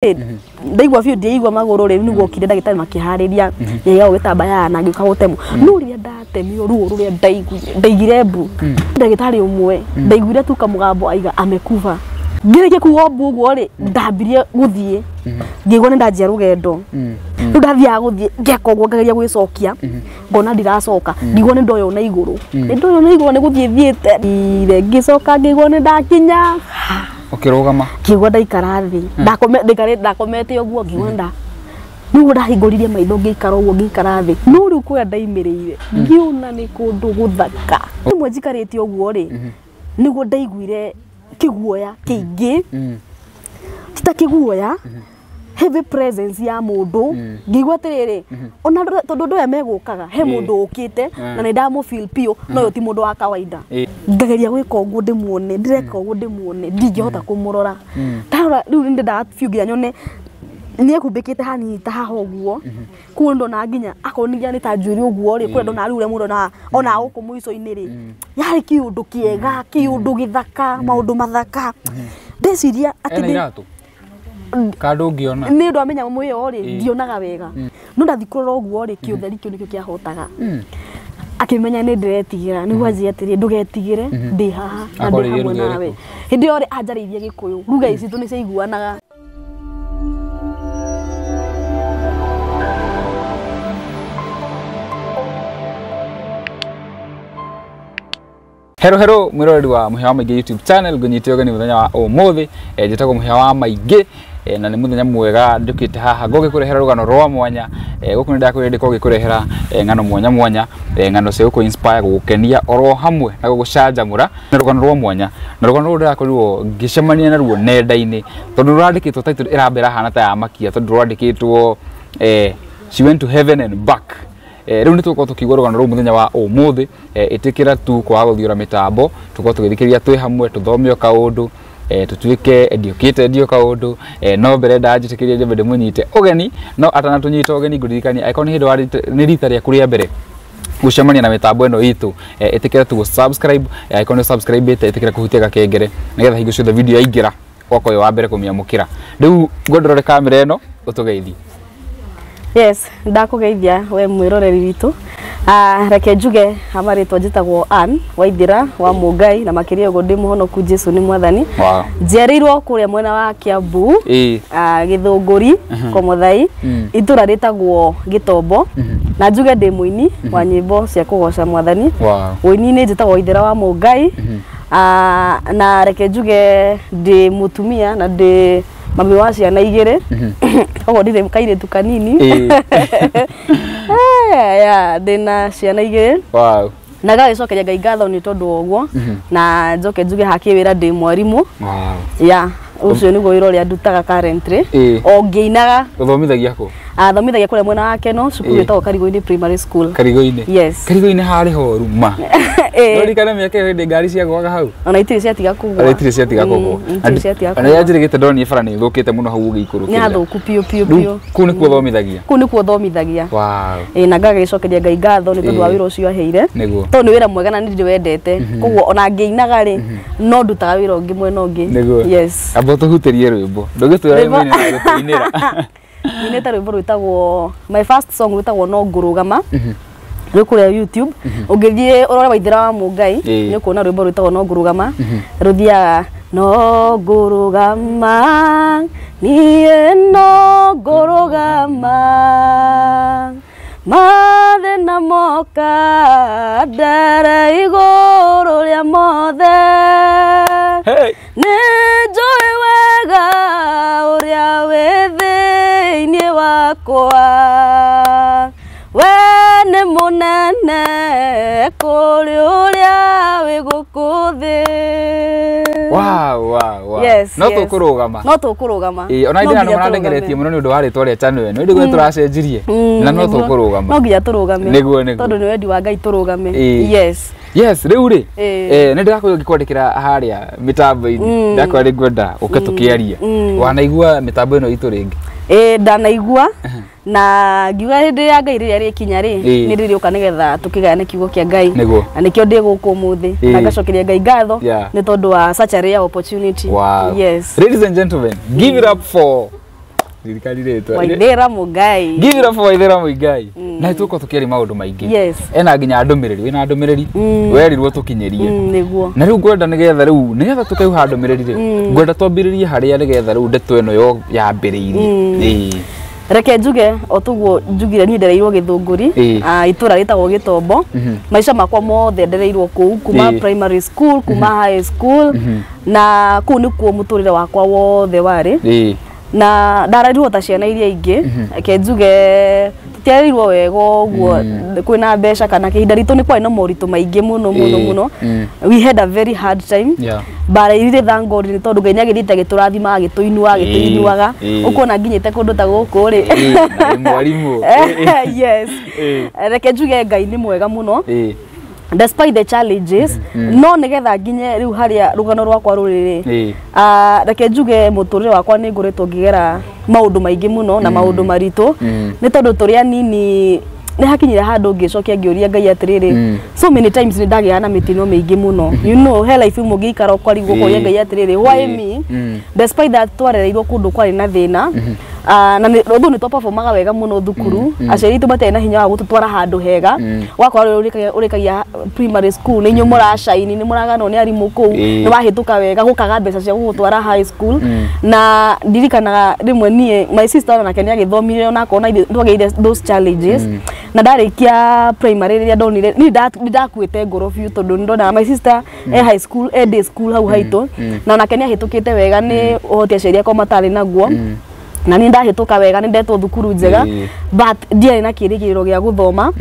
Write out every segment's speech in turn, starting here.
ndaigua biũ ndaigua magũrũ rĩu nĩguo okire ndagĩtarĩ makĩharĩria yega gũgĩtambaya na ngĩũka gũtemwo no rĩrĩa ndatemio ruo rũrĩa ndaigire mbu ndagĩtarĩ ũmwe ndaiguire tu kamũgambo aiga amekufa ngĩrĩkia kuga mbu ũguo rĩ ndambirie gũthiĩ ngĩigua nĩ ndanjia rũgendo rĩu ndathiaga gũthiĩ ngeka ũguo ngageria gwĩcokia ngona ndiracoka ngĩigua nĩ ndoyo na igũrũ nĩ gũthiĩ thiĩte ngĩcoka ngĩigua nĩ ndakinya ukirugama kigwa ndaikara thi ndakomete ũguo ngĩwenda nĩguo ndahingũririe maitho ngĩikara ũguo ngĩikara thi no rĩu kũrĩa ndaimirĩire ngiona nĩ kũndũ gũthaka rĩmwe njikarĩte ũguo rĩ nĩguo ndaiguire kĩguoya kĩingĩ tita kĩguoya heavy presence ya mũndũ ngĩigua atĩrĩrĩ ona tondũ andũ aya megũkaga he mũndũ ũkĩte na nĩ ndamũ-feel piũ no ũyũ ti mũndũ wa kawaida ngageria gwĩka ũguo ndĩmuone ndĩreka ũguo ndĩmuone ndingĩhota kũmũrora tarora rĩu nĩ ndendaga biũ nginya nyone nĩ ekumbĩkĩte hanini ta haha ũguo kuo ndona nginya akonithia nĩ ta njuĩrĩ ũguo rĩ kũrĩa ndona rĩu ũrĩa mũndũ ona gũkũ mũico-inĩ rĩ yarĩ kĩũndũ kĩega kĩũndũ gĩthaka maũndũ mathaka ndeciria atĩ kado ngiona nĩ ndo amenya mũyo rĩ ndionaga wega no ndathi kũrora ũguo rĩ kĩũtheri kĩu nĩkĩo kĩahotaga akimenya nĩ ndiretigĩra nĩguo anjĩe atĩrĩ ndũgetigĩre ndĩ haha na ndĩ hamwe nawe hĩndĩ ĩyo rĩ anjarĩirie gĩkũyũ ruga ici tu nĩ ciaiguanaga Hero mwiroreri wa muhia wa maingĩ YouTube channel ngũnyite ũgeni mũthenya wa ũmũthĩ njĩtagwo muhia wa maingĩ na nĩ mũthenya mwega ndũkĩte haha ngũgĩkũrehera rũgano rwa mwanya gũkũ nĩ ndakwĩrĩndĩ gũgĩkũrehera ng'ano mwanya ng'ano cia gũkũ inspire gũgũkenia oro hamwe na gũgũcanjamũra na rũgano rwa mwanya na rũgano rũrũ ndĩrakorirwo ngĩcemania naruo nenda-inĩ tondũ rũrandĩkĩtwo title ĩrambera hana ta ya makia tondũ rũrandĩkĩtwo she went to heaven and back rĩu nĩ tũkorwo tũkĩigua rũgano rũu mũthenya wa ũmũthĩ ĩtĩkĩra tu kwaga gũthiũra mĩtambo tũkorwo tũgĩthikĩrĩria twĩ hamwe tũthome kaũndũ tutuĩke educated kaũndũ no mbere ndanjĩtĩkĩria njambe ndĩmũnyite ũgeni no atanatũnyita ũgeni ngũririkania aikona nĩ hĩndĩ nĩ rita rĩaku rĩa mbere gucemania na mĩtambo ĩno itũ ĩtĩkĩra tu subscribe aikona subscribe ĩtĩkĩra kũhutia gakengere nĩgetha hingo ciothe video yaingĩra gwakwa wa mbere kũmĩamũkĩra rĩu ngwendorore kamera ĩno ũtũgeithie. Yes, ndakũgeithia we mwĩroreri witũ. Reke njuge amarĩtwa njĩtagwo Ann Waithĩra wa Mũngai na makĩria ũguo ndĩ mũhonoku Jesu nĩ mwathani. Njereirwo kũrĩa mwena wa Kiambu Gĩthũngũri Komothai itũra rĩtagwo Gĩtombo na njuge ndĩ mũini wa nyĩmbo cia kũgoca mwathani. Ũini-inĩ njĩtagwo Waithĩra wa Mũngai na reke njuge ndĩ mũtumia na ndĩ mami wa ciana igĩrĩ ogo ndire kairĩtu kanini ndĩna ciana igĩrĩ na gagĩcokeria Ngai ngatho nĩ tondũ ũguo na njoke njuge hakĩ wĩra ndĩ mwarimũ ucio nĩguo wĩra ũrĩa ndutaga currently o ngĩinaga ũthomithagia kũ? Thomithagia kũrĩa mwena wa Keno cukuru ĩtagwo Karigũ-inĩ Primary School. Karigũ-inĩ? Yes. Karigũ-inĩ harĩ horu ma ndorikana mĩaka ĩyo hĩndĩ ngari cia gwaga hau ona itirĩ ciatiga kũgwa itirĩ ciatiga kũgwa ona yanjĩrĩgĩte ndonire bara nĩ thũkĩte mũno hau ũgĩikũrũkĩra nĩ hathũku piũ kũu nĩkuo thomithagĩa kũu nĩkuo thomithagia na ngagĩcokeria Ngai ngatho nĩ tondũ wa wĩra ũcio aheire tondũ nĩ wĩra mwega na nĩ ndĩwendete koguo ona ngĩinaga rĩ no ndutaga wĩra ũngĩ mwena ũngĩ. Yes, amba tũhutĩrie rwĩmbo ndũgĩtwĩra rwĩmbo na gũtũinĩra nĩ ta rwĩmbo rwĩtagwo my first song rwĩtagwo no ngũrũgama rwĩ kũrĩa YouTube ũngĩthiĩ ũrore Waithĩra wa Mũngai nĩ ũkuona rwĩmbo rwĩtagwo no ngũrũgama rũthiaga no ngũrũgama niĩ no ngũrũgama mathĩna moka ndare igũrũ rĩa mothe nĩ njũĩ wega ũrĩa wĩ thĩinĩ wakwa we nĩ mũnene kũrĩ ũrĩa wĩ gũkũ thĩ. Yes, no tũkũrũgama ona ĩndĩ andũ marandengeretie mũno nĩ ũndũ wa rĩtwa rĩa channel ĩno ĩndĩ gwĩ tũracenjirie na no tũkũrũgama no nginya tũrũgame tondũ nĩ wendi wa Ngai tũrũgame. Yes rĩu rĩ nĩ ndĩrakorirwo ngĩkwandĩkĩra harĩa mĩtambo-inĩ ndakorwo ngwenda ũke tũkĩaria wanaigua mĩtambo ĩno itũ rĩngĩ ndanaigua na ngiuga hĩndĩ ya Ngai rĩrĩa rĩkinya rĩ nĩ rĩrĩũka nĩgetha tũkĩgayane kiugo kĩa Ngai na nĩkĩo ndĩ gũkũ ũmũthĩ na ngacokeria Ngai ngatho nĩ tondũ wa such a rare opportunity. Yes, ladies and gentlemen, give it up for thirikari ritwa Waithera Mugai give it up for Waithera Mugai na tuko tukiari maundu maingi ena nginya ndumiriri wina ndumiriri werirwo tukinyerie niguo na riu ngwenda nigetha tukaiha ndumiriri ri ngwenda twambiririe haria nigetha riu ndeto eno yo yambiriirie reke njuge otuguo njugire ni ndereirwo Githunguri itura ritagwo Gitombo maisha makwa mothe ndereirwo kuu kuma primary school kuma high school na kuu ni kuo muturire wakwa wothe wari na ndararirwo ta ciana iria ingi reke njuge tutiarirwo wega uguo kwina mbeca kana kihinda ritu ni kwari na moritu maingi muno we had a very hard time bara irire thank God ni tondu Ngai nyagirite giturathima agituinuaga ukona nginyite kundu ta guku ri mwarimu yes reke njuge Ngai ni mwega muno despite the challenges no nigetha nginye riu haria rugano rwakwa ruriri reke njuge muturire wakwa ni nguretwo ngigera maundu maingi muno na maundu maritu ni tondu turia nini ni hakinyire handu ngicokia ngiuria Ngai atiriri so many times ni ndagia na mitino mingi muno you know he life mu ngikara kwari gukoria Ngai atiriri why me despite that twarereirwo kundu kwari na thina na rondu ni twaperformaga wega muno thukuru aceri tubate na hinya wa gututwara handu hega wakora urikagia primary school ni nyumura shine ni muragano ni arimu ku ni wahituka wega gukaga mbeca cia gutwara high school na ndirikanaga rimwe nie my sister na Kenya githomire ona kona ndwageire those challenges na ndarikia primary ria ndonire ni ndakuite ngoro biu tondu ndona my sister high school day school hau haito na ona Kenya hitukite wega ni uhoti aceri akwa matari naguo na ni ndahituka wega ni ndetwo thukuru njega but ndiari na kirigiro gia guthoma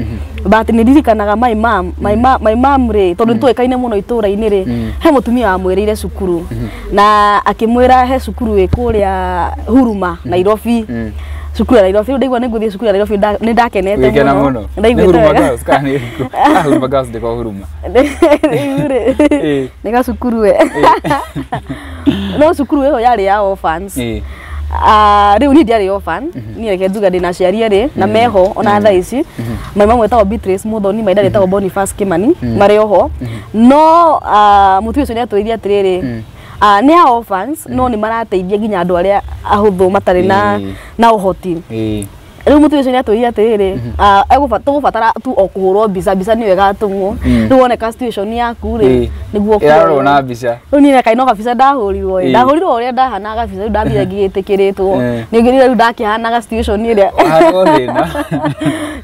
but ni ndirikanaga my mom ri tondu tuikaine muno itura-ini ri he mutumia wa mwirire cukuru na akimwira he cukuru ikuria Huruma Nairobi cukuru ya Nairobi ndigwa ninguthie cukuru ya Nairobi ni ndakenete muno ndaiguite Huruma skani Huruma gas ndiko Huruma niga cukuru we no cukuru yo yari ya orphans riu ni ndiari orphan ni reke njuga ndina ciari ri na meho ona thaa ici mama mwetagwo Beatrice Muthoni maida retagwo Boniface Kimani mari oho no mutu ucio ni atwithia atiriri ni orphans no ni marateithia nginya andu aria ahuthu matari na uhoti riu mutu ucio ni atwithia atiriri tugubatara tu okuhurwo mbica ni wega tumwo riu woneka situation yaku ri niguo yaro na mbica riu ni reka ino kabisa ndahurirwo uria ndahana kabisa riu ndathire ngigitikiritwo ni ngirire riu ndakihanaga situation iria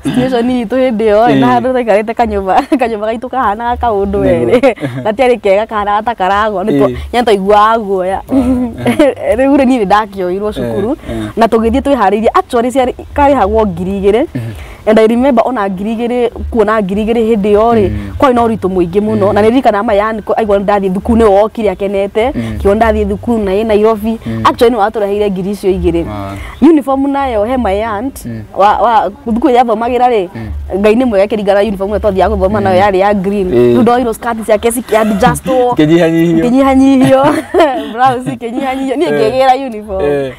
situation itu hindi yo na handu taikarite kanyumba gaitu kahanaga kaundu weri gatiari kega kahanaga ta karago nyanto igua guoya riu ri ni ndakioirwo cukuru na tugithie twihariirie actually ciari hagwo 2,000 and I remember ona 2,000 kuona 2,000 hindi yo ri kwai no ritu muingi muno na nirikana ma yani aigwa ndathie thukuru ni wokire akenete kio ndathie thukuru na Nairobi actually no aturahire 2,000 uniform nayo he my aunt wa thukuru ya thomagira ri Ngai ni mwega kiringana uniform ya twathia guthoma nayo yari ya green ndoiro skirt cia kesi ki adjust kinyihanyihio blouse kinyihanyihio ni ngegera uniform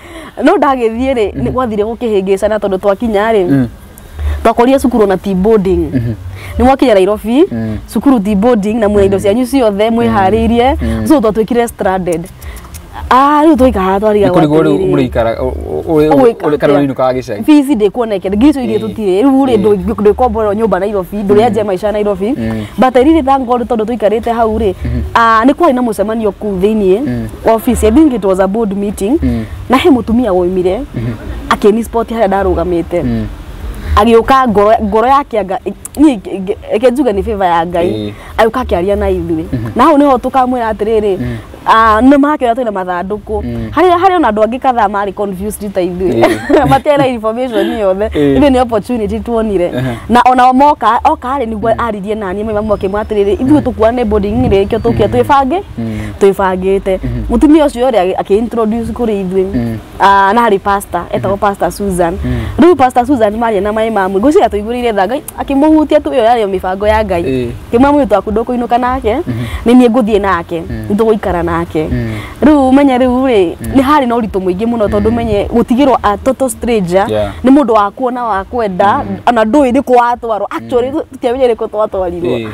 no ndagithie ri ni gwathire gukihingica na tondu twakinya ri twakoria cukuru na boarding ni mwakinya Nairobi cukuru boarding na mwe indo cianyu ciothe mwihariirie so twatwikire stranded riu twaikara twariga murikara uri kana inuka gicagi fees ndikuoneke ngicio irie tutire riu ri ndikombora nyumba Nairobi nduriaje maisha Nairobi but irire thank God tondu twikarite hau ri ni kwari na mucemanio ku thiini office I think it was a board meeting na he mutumia woimire akeni sport haria ndarugamite agiuka ngoro yake anga ni ekenjuga ni favor ya Ngai ayuka akiaria na ithui na hau niho tukamwira atiriri no makira twina mathanduku hari ona andu angi katha mari confused ta ithui matera information yothe ithui ni opportunity tuonire na ona moka okari niguo aririe nani mama mwake mwatiriri ithui tukuane boarding ri kio tukia twifangite mutumia ucio ri akiintroduce kuri ithui na hari pastor etagwo pastor Susan riu pastor Susan mari na mai mamu gucia tuigurire thangai akimuhutia tu yo yari mibango ya Ngai kimamu tu akundo kuinuka nake ni nie nguthie nake nituguikara nake riu menye riu ri ni hari no ritu muingi muno tondu menye gutigirwo a total stranger ni mundu wa kuona wa kwenda ana ndui ni kwatwarwo actually tutiamenyere ko twatwarirwo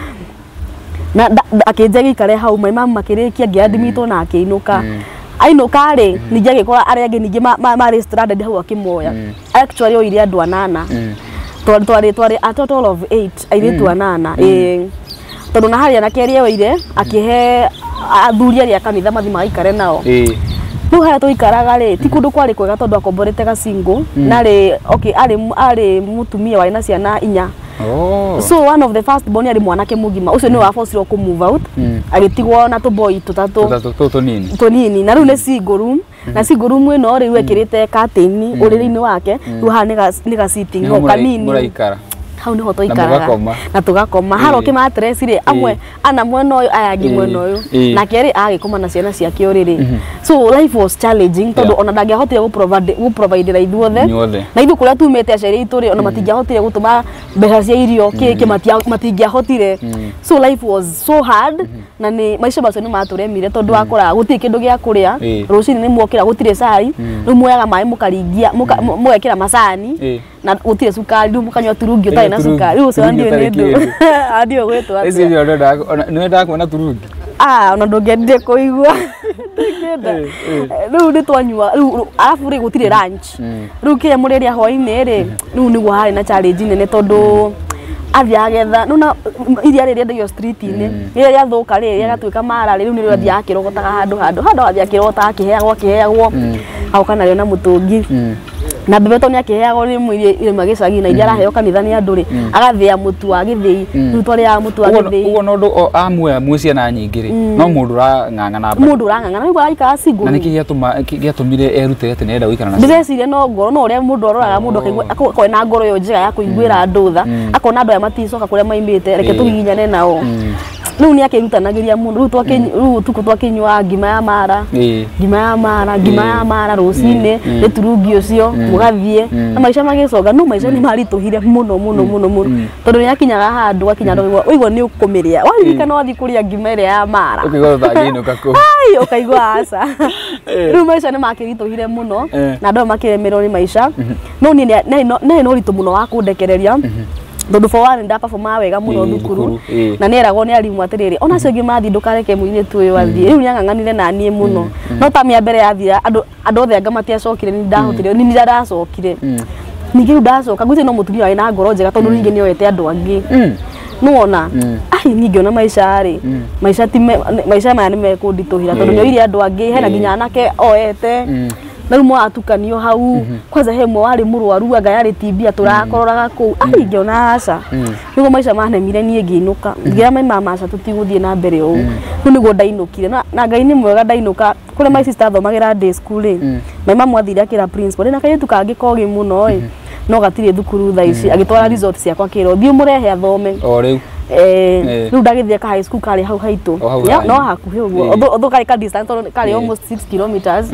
na akinjagi kare hau mai mamu makirikia ngiadmitwo na akiinuka ainũka rĩ ningĩ agĩkora arĩa angĩ ningĩ marĩ stranded hau akĩmoya actually oire andũ 8 twarĩ a total of 8 airĩtu 8 tondũ na harĩa na keria oire akĩhe athuri arĩa kanitha mathi magaikare nao rĩu harĩa tũikaraga rĩ ti kũndũ kwarĩ kwega tondũ akomborete gacingo na rĩ okay arĩ mũtumia warĩ na ciana 4 so one of the first born ari mwanake mugima ucio ni wa forced to move out agitigwo na tuboy tutatu tonini na riu ni single room na single room ino riu ekirite curtain uriri-ini wake riu ha ni ga sitting no kanini hau niho tũikaraga na tugakoma haroke matress ri amwe ana mwena uyu aya ngi mwena uyu na keri agikoma na ciana ciake uriri so life was challenging tondu ona ndangĩahotire gũprovide ithuothe na ithu kuria tumete aciari itu ri ona matingĩahotire gũtũma mbeca cia irio kĩki matingĩahotire so life was so hard na ni maisha macio ni maturemire tondu akora gutirĩ kĩndũ gĩa kuria rũcinĩ ni mwokĩra gutirĩ cai rĩu muoyaga maĩ mũkaringia mũgekĩra macani na gutirĩ cukari rĩu mũkanyua turungi ũtarĩ na cukari rĩu ũcio ndio nĩ ndũ ndio gwĩtwo atĩa ici ndio nĩwendaga kuona turungi ona ndũngĩendire kũigua rĩu nĩ twanyua rĩu arabu rĩ gutirĩ lunch rĩu kĩrĩa mũrĩrĩa hwaĩ-inĩ rĩ rĩu nĩguo harĩ na challenge nene tondu athia agetha nona iria rĩrĩa ndĩyo street-inĩ rĩrĩa rĩathũka rĩrĩa gatuĩka mara rĩu nĩrĩo athia akĩrogotaga handũ athia akĩrogota akĩheagwo agoka narĩo na mũtũngi na bebeto ni akiheagwo rimwe ile magicagi na iria araheo kanitha ni andu ri agathia mutu wa githii riu twari ya mutu wa githii ugo no ndu amwe mucia na nyingi ri no mundu urang'ang'ana riu aika single na niki giatumire erute ati nenda guikara na ndicire no ngoro no uria mundu aroraga mundu akaigua na ngoro yo njega ya kuiguira andu tha akona andu aya maticoka kuria maimite reke tugiginyane nao riu ni akirutanagiria mundu riu tuko twakinywa ngima ya mara rucini ni turungi ucio mugathie na maisha magicoga no maisha ni marituhire muno tondu ni akinyaga handu akinya ndo uigwa ni ukumiria waririkana wathi kuria ngima ile ya mara ukaigwa asa riu maisha ni makirituhire muno na ndo makiremerwo ni maisha no ni no ritu muno wa kundekereria tondu for one ndapa performa wega muno thukuru na ni eragwo ni arimu atiriri ona cio ngi mathi ndukareke muine tuyo wathie riu ni ang'ang'anire na nie muno no tamia mbere yathira andu othe anga matiacokire ni ndahotire ni ndaracokire ningi ndacoka ngwite no mutumia wina na ngoro njega tondu ningi ni oyete andu angi nuona ningi ona maisha ri maisha maya ni mekundituhira tondu ni oire andu angi hena nginya anake oyete na rumo atukanio hau kwanza hemwe wari murwaru anga yari tibia turakororaga ku ngiona aca nigo maisha manemire nie ngiinuka ngira mai mama aca tutiguthie na mbere u nigo ndainukire na Ngai ni mwega ndainuka kure my sister thomagira day school mai mama athire akira principal na kayetu kangi kogi muno no gatire thukuru tha ici agitwara resort ciakwa kiro thio murehe athome o riu riu ndagithie ka high school kari hau haitu no hakuhi uguo otho kari ka distance kari almost 6 kilometers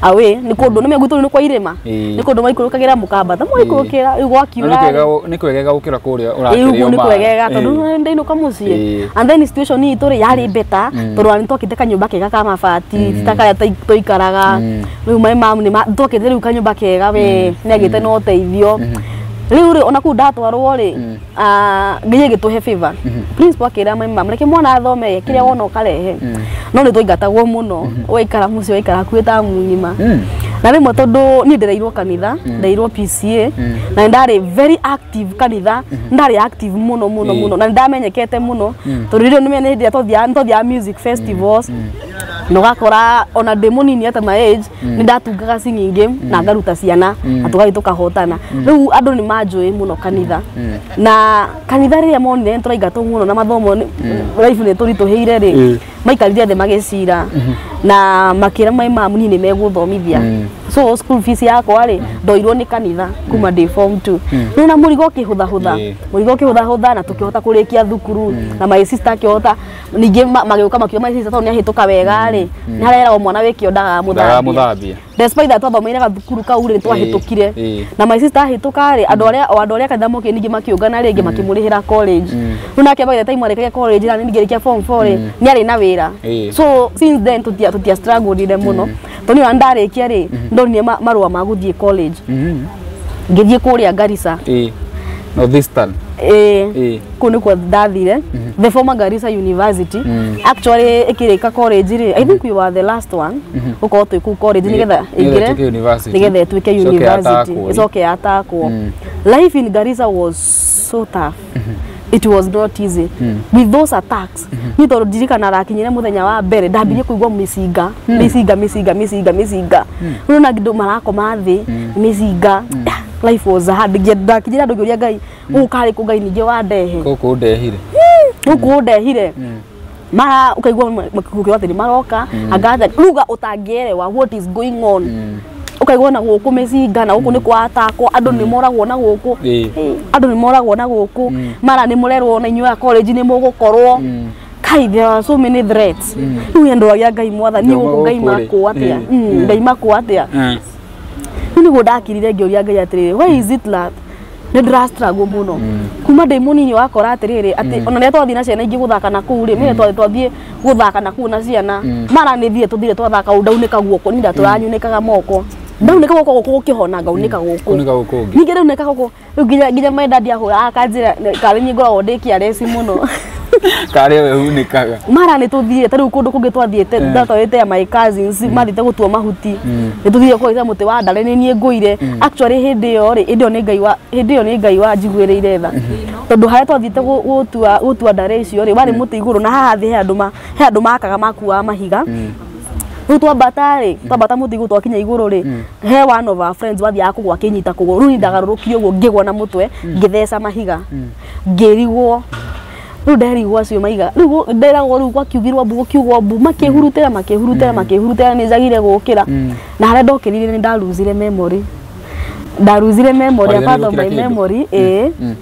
away ni kundu ni megwitu ni kwa irima ni kundu maikurukagira mukambata mwikurukira riu gwakiura ni kwegega gukira kuria urakirio ni kwegega tondu ndainuka mucie and then situation ni ituri yari better tondu ani twakite kanyumba kega ka mabati titakarya toikaraga riu mai mamu ni twakite riu kanyumba kega we ni agite no teithio riu ri ona ku ndatwarwo ri ngiye gituhe favor principal akira mai mama reke mwana athome kiria wona ukarehe no ni twaingatagwo muno waikara mucio waikara kuita munyima na rimwe tondu ni ndirairwo kanitha ndairwo PCA na ndari very active kanitha ndari active muno na ndamenyekete muno tondu rio nimene ndia tothia music festivals no gakora ona demonini at my age ni ndatungaga singing game na ngaruta ciana atugari tukahotana riu andu ni manjui muno kanitha na kanitha ria monire turaingatwo muno na mathomo life ni turituhire ri maikarire the magecira na makira mai mamu ni meguthomithia so school fees yakwa ri ndoirwo ni kanitha kuma day form 2 no na murigo kihutha na tukihota kurikia thukuru na my sister kihota ningi mageuka makio my sister tondu ni ahituka wega ri ni harera mwana wiki ondaga muthambia despite that twathomeire thukuru kau ri twahitukire na my sister ahituka ri andu aria kanitha moke ningi makiungana ringi makimurihira college no nake by the time arekaga college na ningi rikia form 4 ri ni ari na wira so since then tutia struggle ire muno tondu ni ndarikia ri ndonire marua maguthie college ngithie kuria Garissa Northeastern. Kuni kwa ndathire. The former Garissa University. Actually ikireka college ri. I think we were the last one. Uko tu college nigetha igire. Nigetha tuike university. It's okay atakwo. Life in Garissa was so tough. It was not easy. With those attacks. Ni to dirikana rakinyire muthenya wa mbere ndambirie kuigwa misinga. Nuna gido marako mathi misinga. Life was hard. Ndakijira ndogiria Ngai ukari ku Ngai ninge wa ndehe. Koko ndehire. Koko ndehire. Mara ukaigwa makukio atiri maroka agatha ruga utangielewa what is going on. Ukaigwa na guku misinga na guku ni kwa atakwo andu ni moragwo na guku. Andu ni moragwo na guku. Mara ni murerwo na inyua college ni mugukorwo. Kai there are so many threats. Ni ndo ya Ngai mwatha ni guku Ngai mako atia. Ngai mako atia. Ni godakirire ngioria Ngai atirire why is it that ne struggle muno kuma daimoni ni wakora atirire ati ona ne twathi na ciana ingi guthaka na kuu ri mire twathie guthaka na kuu na ciana mara ni thie tuthire twathaka udaunika guoko ninda turanyunikaga moko ndaunika guoko guko gukihona ngaunika guoko ninge ndaunika guoko nginya maida dia ho akanjira kari ni ngoragwo ndikia resi muno kari we unikaga mara ni tuthire tari kundu kungi twathiete ndatawete ya my cousins mathite gutua mahuti ni tuthire kwa ita muti wa ndare ni nie nguire actually hindi yo ni Ngai wa njiguireire tha tondu haria twathiete gutua ndare icio ri wari muti iguru na haha thi he andu makaga makua mahiga twambata muti iguru twakinya iguru ri he one of our friends wathia kugwa kinyita kuguru ni ndagarurukio guo ngigwa na mutwe ngithesa mahiga ngirigwo ru nderigwo cio maiga ru nderagwo ru kwa kiugirwa mbu kiugwa mbu makihurutera ni njagire gukira na haria ndokirire ni ndaruzire memory apart of my memory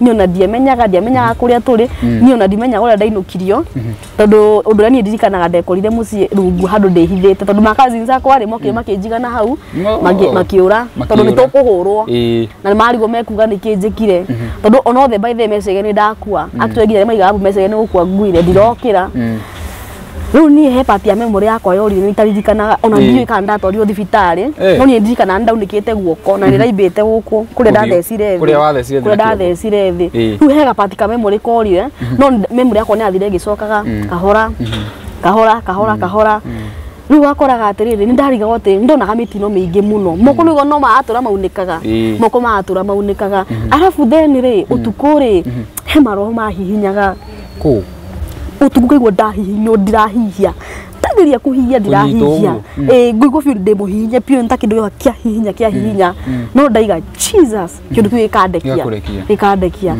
ni ona ndiamenyaga kuria turi ni ona ndimenya uria ndainukirio tondu undu ria ni ndirikanaga ndekorire mucii rungu handu ndihithite tondu makazi nzakwa ri mokire makinjigana hau makiura tondu ni tukuhurwo na marigwo mekuga nikinjikire tondu ona othe by the message ni ndakua actually nginya maiga abu message ni gukua nguire ndirokira riu ni he part ya memory yakwa yori ni taririkanaga ona ndiyo ikanda twario thibitari no ni ndirikana ndaunikite guoko na niraibite guku kuria ndathecire thi riu he gapati ka memory korire no memory yakwa ni athire gicokaga kahora riu wakoraga atiriri ni ndarigaga ati ndonaga mitino mingi muno moko nigo no maatura maunikaga arafu then ri utuku ri he maroho mahihinyaga ku utuku kaigwa ndahihinyo ndirahihia tagiria kuhihia ndirahihia nguigwa biu ndi muhihinye piu ntakindu kia hihinya no ndaiga Jesus kindu kiu ikandekia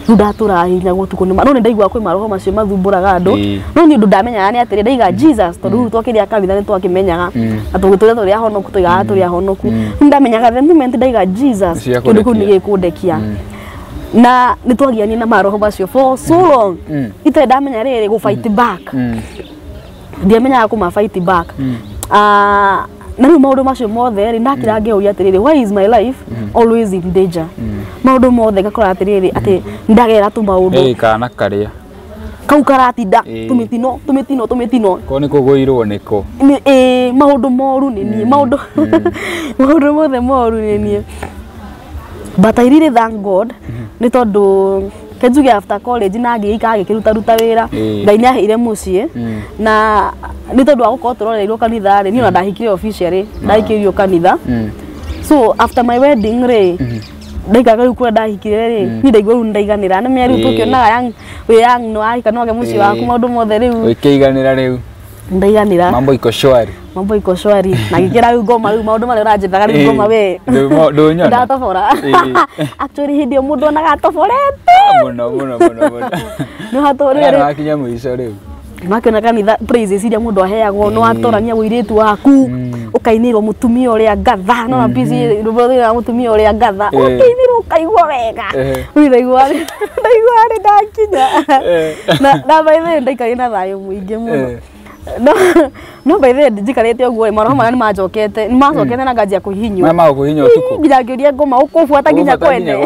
ndatura hinya gutuku no ni ndaigwa kwi maroho macio mathumburaga andu no ni ndu ndamenyaga ni atiri ndaiga Jesus tondu twakiria kanitha ni twakimenyaga atugitura turi ahonoku tuigaga turi ahonoku ndamenyaga the moment ndaiga Jesus kindu kiu ni gikundekia na nitwagiani na maroho macio for so long ite ndamenya riri go fight back ndiamenyaga kuma fight back na riu maundu macio mothe ri ndakira ngeuria atiriri why is my life always in danger maundu mothe ngakora atiriri ati ndagera tu maundu kana karia kau karatinda tumitino ko ni kuguirwo niko maundu moru ni nie maundu mothe moru ni nie but I really thank God ni tondu kejuge after college na ngika gikiruta wira Ngai ni aheire mucii na ni tondu wa gukorwo turoreirwo kanitha ri ni ona ndahikire officially ndahikirio kanitha so after my wedding ri ndaigaga riu kuria ndahikire ri ni ndaigua riu ndaiganira na meri tukionaga yang no arika no ge mucii waku maundu mothe riu ikiiganira riu ndaiganira mambo iko shwari na gikira riu ngoma riu maundu mari uranjithaga riu ngoma we ndunyona ndatobora actually hindi mundu onaga atoborete muno no hatorire akinya mwisho riu makena kanitha praises iria mundu aheagwo no atorania wiritu waku ukainirwo mutumia uria ngatha no busy rubothira mutumia uria ngatha ukainirwo kaigwa wega ndaigwa ndakinya na by the way ndaikai na thayo muingi muno no by the way ndikarete uguo maroho mara ni majokete na ngajia kuhinywa mama kuhinywa utuku nginya ngiuria ngoma ukufuata nginya kwene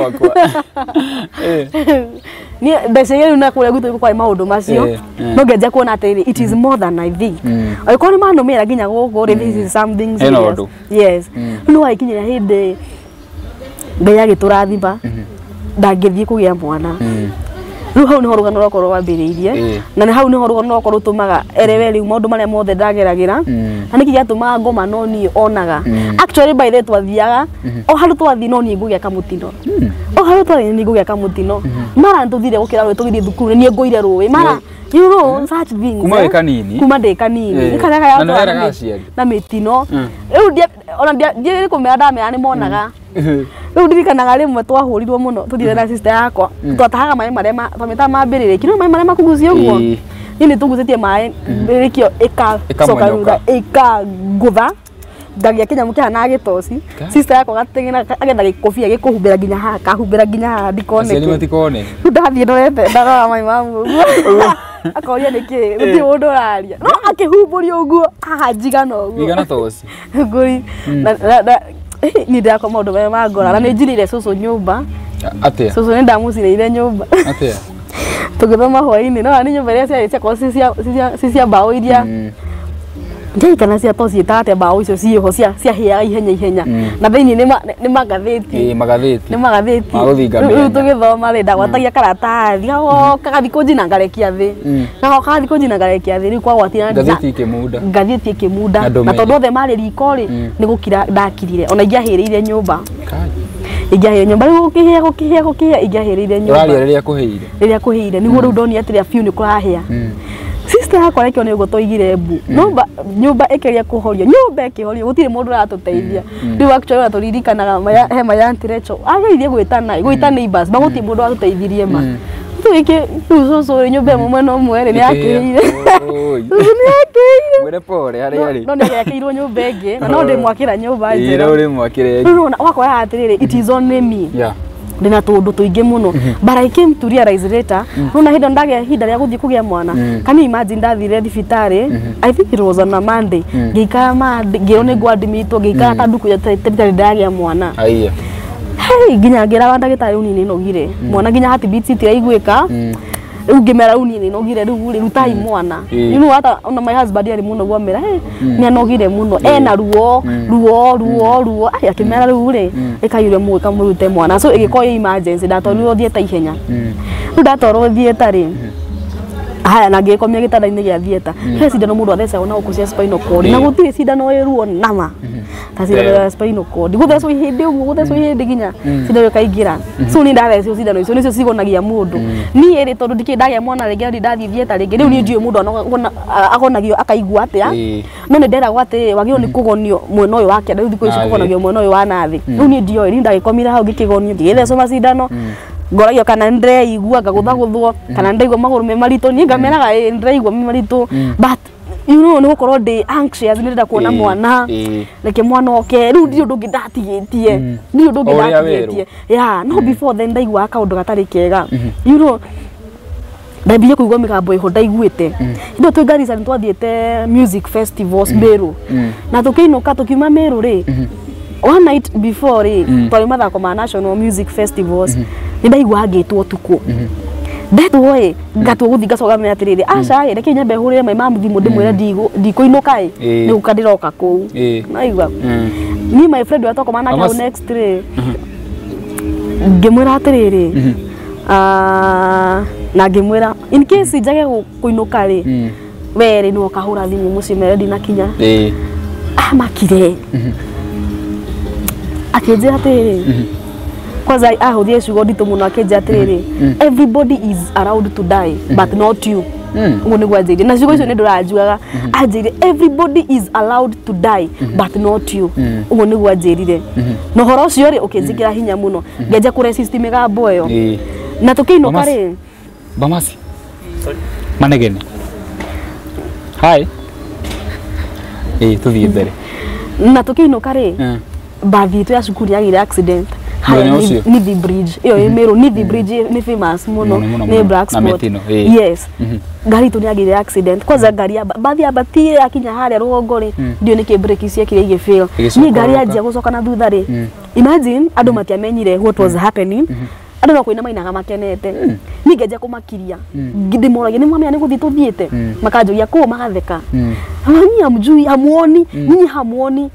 ni ndecegeri na kuria gutu kwa maundu macio no ngeja kuona atiri it is more than I think aikoni mano mera nginya gugu this is something serious yes no aikinyira hindi Ngai agiturathima ndangithie kugia mwana riu hau niho rugano rwakwa rwambiriirie na ni hau niho rugano rwakwa rutumaga erewe riu maundu maria mothe ndageragira na niki giatumaga ngoma no ni onaga actually by the twathiaga o haru twathi no ni ngugia kamutino o haru twathi ni ngugia kamutino mara ntuthire gukira rwe tugithie thukuru ni ngoire ruwi mara you know such things kuma de kanini nikaraga ya na mitino riu ona ndiye kumera ndamera ni monaga riu ndirikanaga rimwe twahurirwo muno tuthire na sister yakwa twatahaga mai maria twameta mambirire kino mai maria makugucio guo ni tugucitie mai birikio soka ruga ngutha ndagia kinyamu kihana gitoci sister yakwa gatengena agetha gikofia gikuhumbira nginya haha kahumbira nginya haha ndikone ndathie ndorete ndarora mai mamu akoria niki ndi undu raria no akihumburia uguo haha njigano uguo igana toci nguri ni ndakwa maundu maya mangora na ni njirire cucu nyumba atia cucu ni ndamucireire nyumba atia tugithoma hwaini no ni nyumba iria ciakwa cia mbao iria ndei kana cia toci tate mbao icio ciho ciahiaga ihenya na thiini ni magatheti riu tugithoma ri ndagwatagia karatathi kagathi kunjina ngarekia thi na kagathi kunjina ngarekia thi riu kwagwatina ngatheti ikimunda na tondu othe mari riko ri ni gukira ndakirire ona ingiahiriire nyumba riu gukihia ingiahiriire nyumba riria kuhiire niguo riu ndoni atiria fiu ni kurahia sister yakwa rekio ni ugo toigire mbu nyumba ekeria kuhorio nyumba ekihorio gutire mundu ratuteithia riu actually turirikanaga he my auntie Rachel ageithie gwita neighbors baguti mundu ratuteithirie ma tuiki tuzo nyumba mwe no mwere ni akirire mwere pore hari no ni yakirwo nyumba enge na no ndimwakira nyumba njera uri mwakire riu wakwa atirire it is on me ndina tundu tuingi muno but I came to realize later no na hinda ndagia hinda ria guthie kugia mwana can you imagine ndathire thibitari I think it was on a Monday ngikara ngiro ni ngwadimito ngikara tanduku ya thibitari ndagia mwana aiya hey nginya ngira ndagitari unini nogire mwana nginya heartbeat itira igwika riu ngimera unini nogire riu tai mwana you know hata ona my husband ari muno gwamera hey ni anogire muno ena ruo ai akimera riu ri ikayure muwe kamurute mwana so igikoya emergency ndatonirwo thieta ihenya riu ndatorwo thieta ri haya na ngikomia gitanda-ini gia thieta he cindano mundu athecagwo na guku cia spinal cord na gutire cindano iruo nama ta cindano ya spinal cord guthecwo ihindi uguo guthecwo ihindi nginya cindano ikaingira so ni ndathecwo cindano icio nicio cigonagia mundu ni iri tondu ndikindagia mwana ringi ndi ndathie thieta ringi riu ni ndiu mundu agonagio akaigua atia no ni nderagwo ati wagirwo ni kugonio mwena uyu wake riu thikũ ici kugonagio mwena uyu wa nathi riu ni ndiu iri ndagikomire hau ngikigonio ngithecwo macindano ngoragio kana ndreigua ngaguthaguthwo kana ndaigua maguru me marito ni ngameraga ndreigua me marito but you know ni gukorwo ndi anxious ni ndenda kuona mwana reke mwana oke riu ndio ndungi ndatigitie yeah no before then ndaigua kaundu gatari kega you know ndambia kuigua migambo iho ndaiguite indo twi Garissa ni twathiete music festivals Meru na tukiinuka tukiuma Meru ri one night before ri twari mathako ma national music festivals ni ndaigua ngitwo tuku ndetwo ngatwo guthi ngacoka me atiriri aca reke nyambe hurire mai mamu thimu ndimwire ndikuinuka ni gukandiroka kuu naigua ni my friend watoko mana ka next day ngimwira atiriri na ngimwira in case njage kuinuka ri were no kahura thimu mucimere ndina kinya makire akinjira atiriri kwanza ahuthie ciugo nditu muno akinjira atiriri everybody is allowed to die but not you ngo ni gwajiri na ciugo icio ni ndurajuaga ajiri everybody is allowed to die but not you ngo ni gwajirire no horo cio ri ukinjikira hinya muno ngeja kure system migambo iyo na tukiinuka ri bamasi manegene hi tuthie mbere na tukiinuka ri bathi tu ya cukuru yagire accident Nithi Bridge iyo Meru Nithi Bridge ni famous muno ni black spot yes gari tu yagire accident kwanza gari bathi abatie akinya haria rugongo ri ndio niki brake cia kire ige fail ni gari ajia gucoka na thutha ri imagine andu matiamenyire what was happening andu no kuina mainaga makenete ni ngeja kumakiria ngidimoragia ni mwamia ni guthi tuthiete makanjugia ku magatheka ni amjui hamuoni ni hamuoni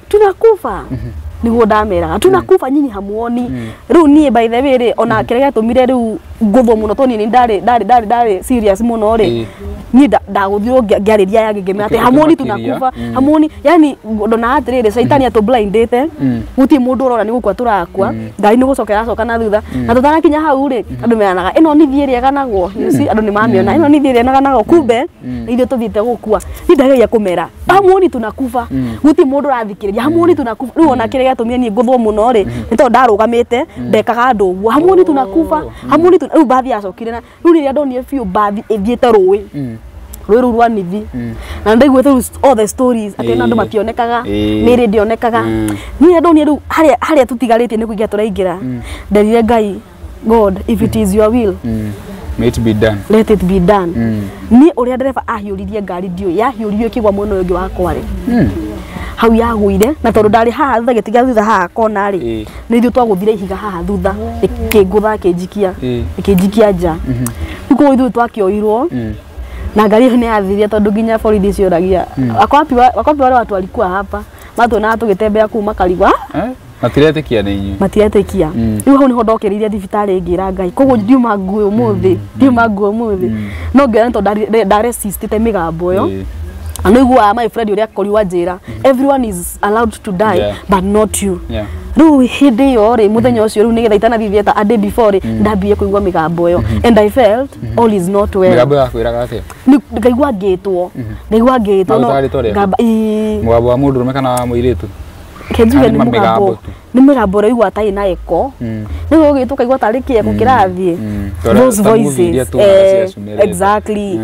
tunakufa niguo ndameraga tunakufa nyinyi hamuoni riu nie by the way ri ona kirega tumire riu ngutho muno to ni ndari serious muno ri ni ndaguthio ngiariria ya ngimera ati hamuoni tunakufa hamuoni yani ndona atirire shaitani ato blindete guti mundu urora ni gukwa turakwa ngai ni gucokera coka na thutha na tutanakinya hau ri andu meranaga ino ni thieri aganagwo andu ni mamiona ino ni thieri aganagwo kumbe ithu tuthite gukua ni ndageria kumera hamuoni tunakufa guti mundu rathikiriria hamuoni tunakufa riu ona kirega tumire ni nguthwo muno ri ni to ndarugamite ndekaga ndu guo hamuoni tunakufa hamuoni riu bathi acokire na riu riria ndonire biu bathi ithiete rui ruru rwa nithi na ndaigwe through all the stories ati na ndu mationekaga miri ndionekaga ni ndonire riu haria tutigarite ni kuigia turaingira ndarire Ngai God if it is your will may it be done let it be done ni uria ndereba ahiuririe ngari ndio yahiuririo kigwa mwena ungi wa kware hau yaguire na tondu ndari haha thutha gitiga thutha haha kona ri ni ithu twaguthire ihiga haha thutha ikingutha ikinjikia nja niko ithu twakioirwo na ngari ni athiria tondu nginya borithi ciuragia wakwapi wale watu walikuwa hapa matona tugitembea kuma Karigwa matiretekia ni inyu matiretekia riu hau ni ho ndokeririe thibitari ngira Ngai koguo ndiuma nguo muthi no ngira tondu ndaresistite migambo yo anigua my friend uria koriwa njira everyone is allowed to die but not you riu hindi yo ri muthenya ucio riu nigetha itana thithieta a day before ndambie kuigwa migambo yo and I felt all is not well migambo yakwiraga atia ngaigwa ngitwo no ngamba mugambo wa mundu rumeka na muiritu kenjuge ni migambo raigwa tai na eko nigo gitu kaigwa tari kieko kirathie those voices exactly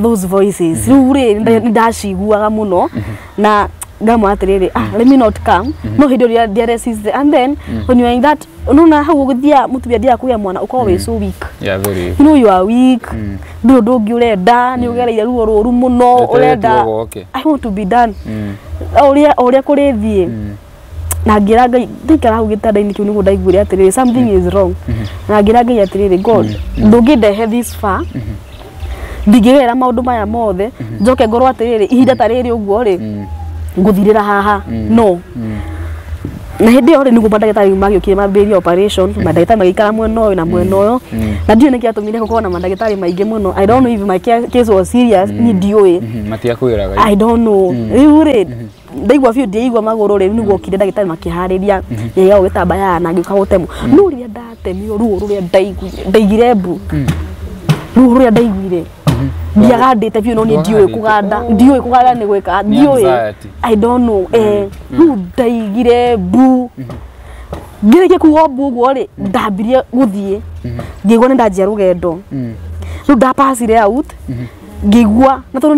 those voices riu ri ndaciguaga muno na ngamo atiriri let me not come no hindi ria resist and then when you are in that unona hau guthia mutubia dia kuya mwana uko we so weak very you know you are weak ndungi urenda ni ugereire ruo ruru muno urenda I want to be done oria kurithie na ngira Ngai ndikara hau gitanda-ini kiu niguo ndaiguire atiriri something is wrong na ngira Ngai atiriri God ndungindehe this far ndigirera maundu maya mothe njoke ngorwo atiriri ihinda tariri uguo ri nguthirira haha no na hindi ore niguo mandagitari magiukire mambiri operation mandagitari magikara mwena uyu na mwena uyu na ndio niki atumire gukona na mandagitari maingi muno I don't know if my case was serious ni ndioi matiakwiraga I don't know riu ri ndaigwa biu ndaigwa maguru ri niguo kire ndagitari makihariria yega gitambaya na ngika gutemu no ria ndatemio ruo ruria ndaigire mbu ruo ruria ndaiguire ndiagandite biu no ni ndioi kuganda ni gwika ndioi I don't know ru ndaigire mbu ngireke kuwa mbu guo ri ndambirie guthie ngigwa ni ndanjia rugendo ru ndapasire out ngigwa na tondu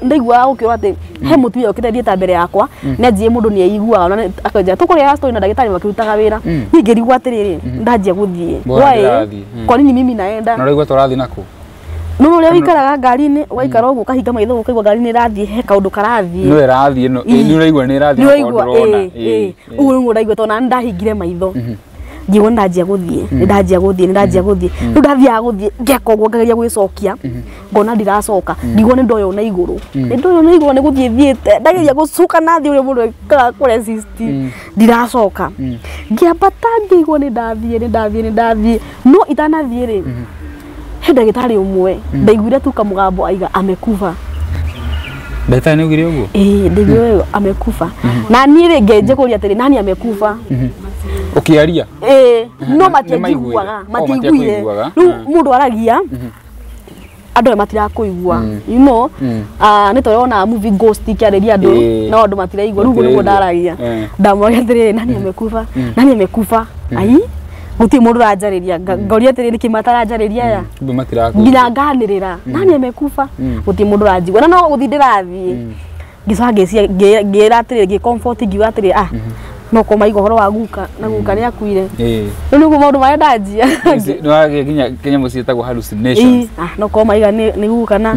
ndaiguaga gukirwa ati he mutumia ukite thieta mbere yakwa ni anjie mundu ni aiguaga na akanjia tukuria story na ndagitari makirutaga wira ni ngirigwa atiriri ndanjia guthie kwa nini mimi naenda na rigwa turathi nako no ria wikaraga ngari-ini waikara uguo kahinga maitho ukaigwa ngari-ini rathie he kaundu karathie no irathie no ni uraigwa ni irathie uguo niguo ndaigua tona ndahingire maitho ngigwa ndanjia guthie ndanjia guthie riu ndathiaga guthie ngeka uguo ngageria gwicokia ngona ndiracoka ngigwa ni ndoyo na iguru ni guthie thiete ndageria gucuka nathi uria mundu ekaga kuresist ndiracoka ngiambata ngigwa ni ndathie no itanathie ri he ndagitari umwe ndaiguire tu kamugambo aiga amekufa ndagitari ni ugire uguo ndaiguire amekufa na ni ri ngenje kuria atiri nani amekufa ukiaria no matiaiguaga riu mundu aragia andu matirakuigua you know ni torona movie Ghost ikiariria andu no andu matiraigua riu niguo ndaragia ndamwage atiri nani amekufa ai guti mundu ranjariria ngoria atiri nikimataranjariria ya nginya nganirira nani amekufa guti mundu ranjigua na no guthi ndirathie ngicangĩcia ngĩra atĩrĩ ngĩ comfort ngiuga atĩrĩ no kũmaigua ũhoro wa guka na guka nĩ akuire rĩu nĩguo maũndũ marĩa ndanjia nĩ wage kinya mũciĩtagwo hallucinations no kũmaiga nĩ guka na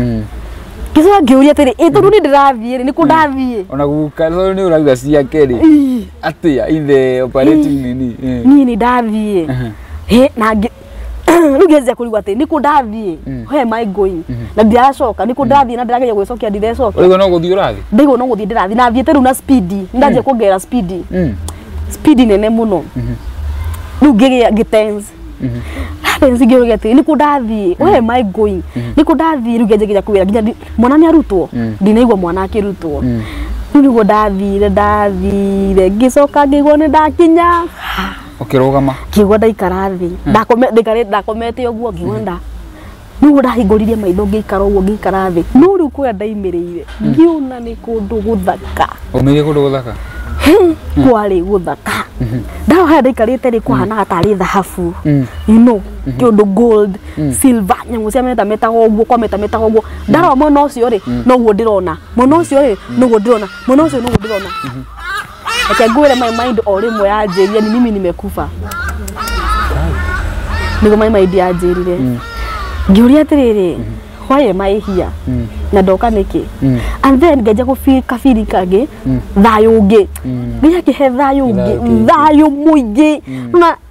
ngĩcoka ngĩũria atĩrĩ tondũ nĩ ndĩrathiĩ nĩ kũ ndathiĩ ona guka nĩ ũrauga ciake rĩ atĩa ithe operating nini niĩ nĩ ndathiĩ na rĩu ngĩanjia kũrigwo atĩ nĩ kũ ndathiĩ where am I going na ndiracoka nĩ kũ ndathiĩ na ndĩrageria gwĩcokia ndirecoka ũrĩgwo no gũthiĩ ũrathiĩ ndĩgwo no gũthiĩ ndĩrathiĩ na thiĩte rĩu na speed ndanjia kuongerera speed speed nene muno riu ngigia gitense ngiuria ati niku ndathii where am I going niku ndathii riu ngianjia kwira nginya mwana ni arutwo ndinaigua mwana akirutwo riu niguo ndathire ngicoka ngigwo ni ndakinya ukirugama ngigwa ndaikara thi ndakomete uguo ngigwa niguo ndahinguririe maitho ngikara uguo ngikara thi no riu kuria ndaimiriire ngiuna ni kundu guthaka umire kundu guthaka kwari guthaka ndaho haya ndaikarite ri kuhana tari thahabu you know kindu gold silver nyamu cia metagwo uguo kwa metagwo uguo ndaro mwena ucio ri noguo ndirona mwena ucio ri noguo ndirona mwena ucio noguo ndirona eke ngwire my mind o rimwe yanjiria ni mimi nimekufa nigo my mind yanjirire ngiuria atiriri why am I here na ndoka niki and then ngaja gufika feel kage thayo ngi ngiya kihe thayo ngi thayo muingi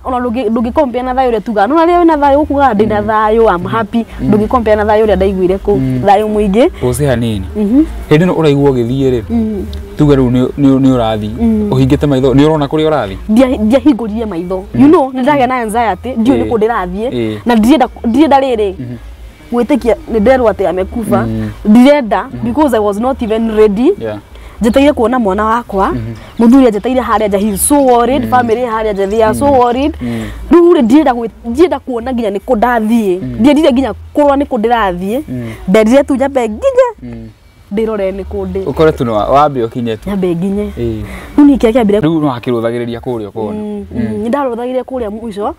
ona ndugi compare na thayo ria tuga no ria wina thayo kuga ndi na thayo I'm happy ndugi compare na thayo ria ndaiguire ku thayo muingi uci hanini hindi no uraigua githie ri tuga ru ni urathi uhingite maitho ni urona kuri urathi dia hinguririe maitho you know ni ndagia na anxiety ndio ni kundirathie na ndirenda riri gwitikia ni nderwa ati amekufa ndirenda because I was not even ready jetaire kuona mwana wakwa muthuri jetaire haria ja he so worried family haria ja they are so worried riu ndirenda kuona nginya ni kundathie ndirenda nginya kurwa ni kundirathie nderire tu nyambe nginye ndirore ni kundi ukore tu no wambe ukinyete nyambe nginye ni kiambire riu no akiruthagiriria kuria kona ni ndaruthagiria kuria mwisho